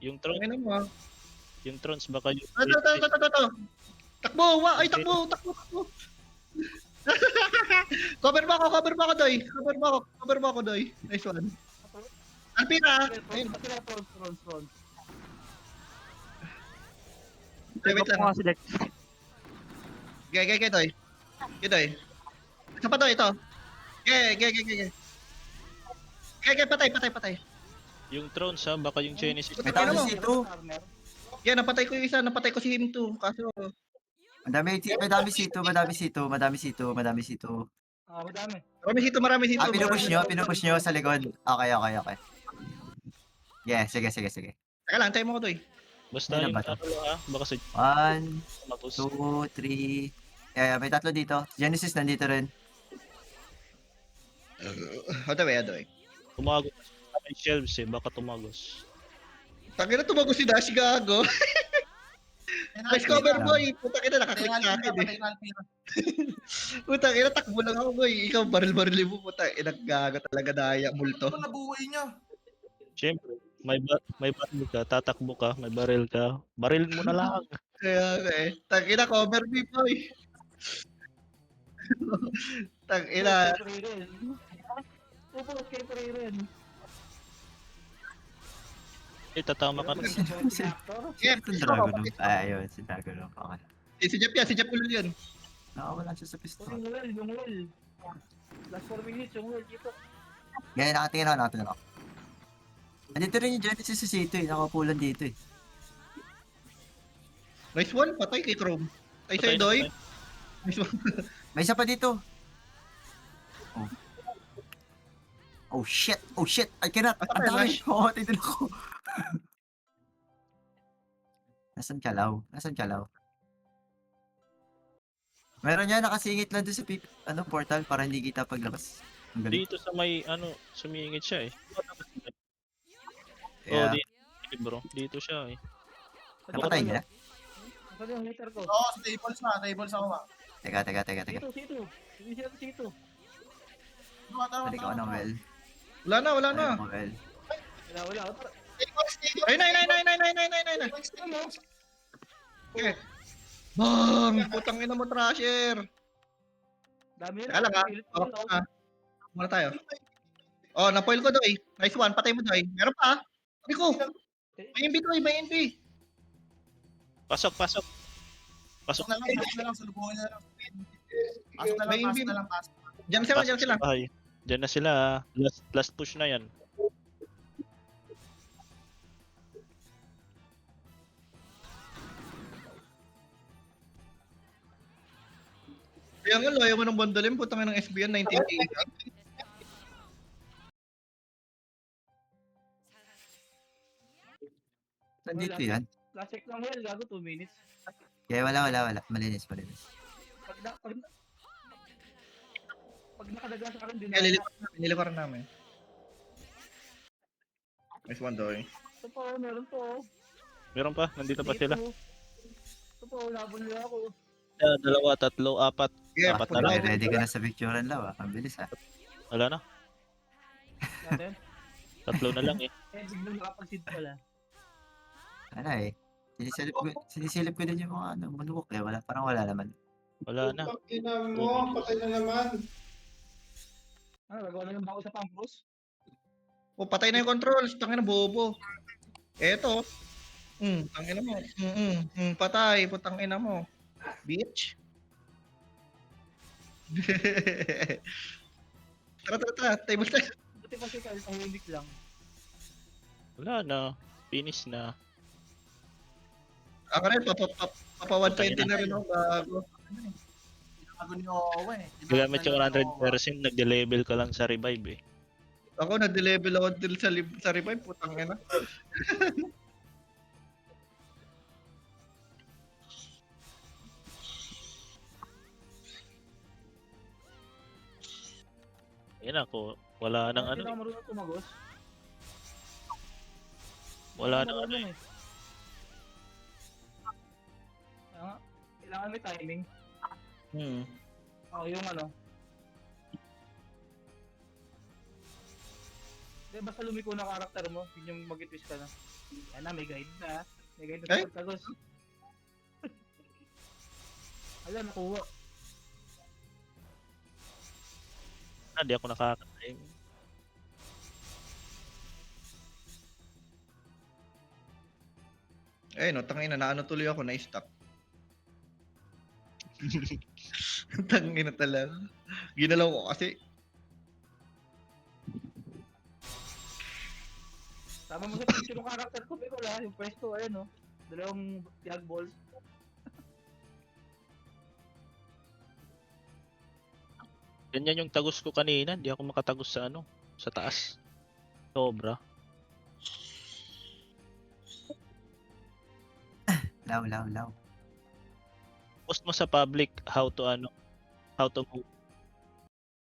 Yung throne, Ang ina mo ah. yung thrones baka yung Ito. Takbo! Ay, takbo! Cover mo ako, Doy. Cover mo ako, Doy. Nice one. Alpina! Ayun. Front. Wait lang. Gay, Doy. Doy. Isa pa, Doy, ito. Gay. Gay, patay. yung thrones ha, baka yung Genesis. May tao Ano mo? si Ito. Yan, napatay ko yung isa. Napatay ko si him too. Kaso, Madami sito. Madami. marami hito. Pinupush nyo sa likod. Okay. Yeah, sige. Teka lang, tayo mo ko, Doy. Basta Ano yung ba to? ha, baka sa 1, matos. 2, 3. Yeah, may tatlo dito. Genesis nandito rin. Doy. Tumagos sa may shelves baka tumagos. Tangina, tumagos si Dash, gago. Nice cover, boy. Putang ina, nakaklik sa akin eh. Putang ina, takbo lang ako, boy. Ikaw, baril-baril mo. Putang ina, gago talaga daya, multo. Ano nabuhay niya? Siyempre, may baril ka, tatakbo ka, may baril ka. Baril mo na lang. Kaya tangina, cover me, boy. Tangina. Upos kay Priren. Tatama ka na. Jeff, Ito Dragon. Ayun, si Dragon. Okay. si Jeff ulo yun. Nakawala siya sa pistol. Yung well. Last 4 minutes, yung well dito. Ganyan, nakatingin ako. Andito rin yung Genesis sa Sito eh. Nakapulan dito eh. Nice one, patay kay Chrome. Tay Patay sa'yo, na, Doy. patay. Nice one. May isa pa dito. Oh. Oh shit! Oh shit! I cannot! Asa Ang tayo, dami! Nash? Oo, din ako. Nasaan ka, Lau? Nasaan ka, Lau? Meron niya nakasingit lang doon sa portal para hindi kita paglabas. Ang galing. Dito sa may, sumingit siya eh. Oo, Yeah. dito, bro. Dito siya eh. Napatay niya? Saan yung hitter ko? Oo, sa tables na. Tables ako ba? Teka. Sito. Hindi siya sito. Balik ako ng well. Wala na, wala na. Balik ako well. Wala. Ayun na. Okay. Bang! Putang ina mo, Thrasher. Dami Teka lang ha. Muna tayo. Oh, napoil ko, Doy. Nice one. Patay mo, Doy. Meron pa. Sabi ko. May NB, Doy. May NB. Pasok. Pasok na lang. Salubungin na lang. Pasok na lang, May pasok invade. na lang, pasok. Diyan sila. Ay, dyan na sila. Last push na yan. Kaya nga, layo mo ng bandolin. Putang ina ng SBN 1980. Nandito yan. Last check lang yan, gago 2 minutes. Kaya wala. Malinis. Pag nakadaga sa akin, din Kaya liliparan namin. Nice one, Doy. Ito po, meron po. Meron pa, nandito pa sila. Ito po, labon nila ako. Dalawa, tatlo, apat. Yeah, Apat puta na lang. na. Ready ka na sa picturean, Lau. Ang bilis, ha? Wala na. Natin. Tatlo na lang eh. Biglang nakapag-seed pala. Wala eh. Sinisilip ko din yung mga manuok eh. Parang wala naman. Wala na. Ina mo, patay na naman. Nagawa na yung bako sa Pampros. Oh, patay na yung controls. Tangina bobo. Eto. Tangina mo. Patay. Putang ina mo. Bitch. Tara. Table tayo. Buti kasi ang unique lang. Wala na. Finish na. Ako rin, papa 120 na rin ako bago. Bago ni Owe eh. Gagamit yung 100%, nagde-level ka lang sa revive eh. Ako, na-level ako din sa revive. Putang ina. Yan ako. Wala nang Hindi na ako marunong tumagos. Wala nang ano eh. Kailangan may timing. Yung Hindi, basta lumiko na karakter mo, yun yung mag-twist ka na. Yan na, may guide na. May guide na sa tagos. Ala, nakuha. Di ako nakaka-time. No, tangina, naano tuloy ako, na-stuck. Tangina talaga. Ginalaw ko kasi. Tama mo sa picture ng karakter ko, pero wala, yung pwesto, ayan o. Dalawang tag balls. Ganyan yung tagos ko kanina, hindi ako makatagos sa sa taas. Sobra. Lau. Post mo sa public how to move.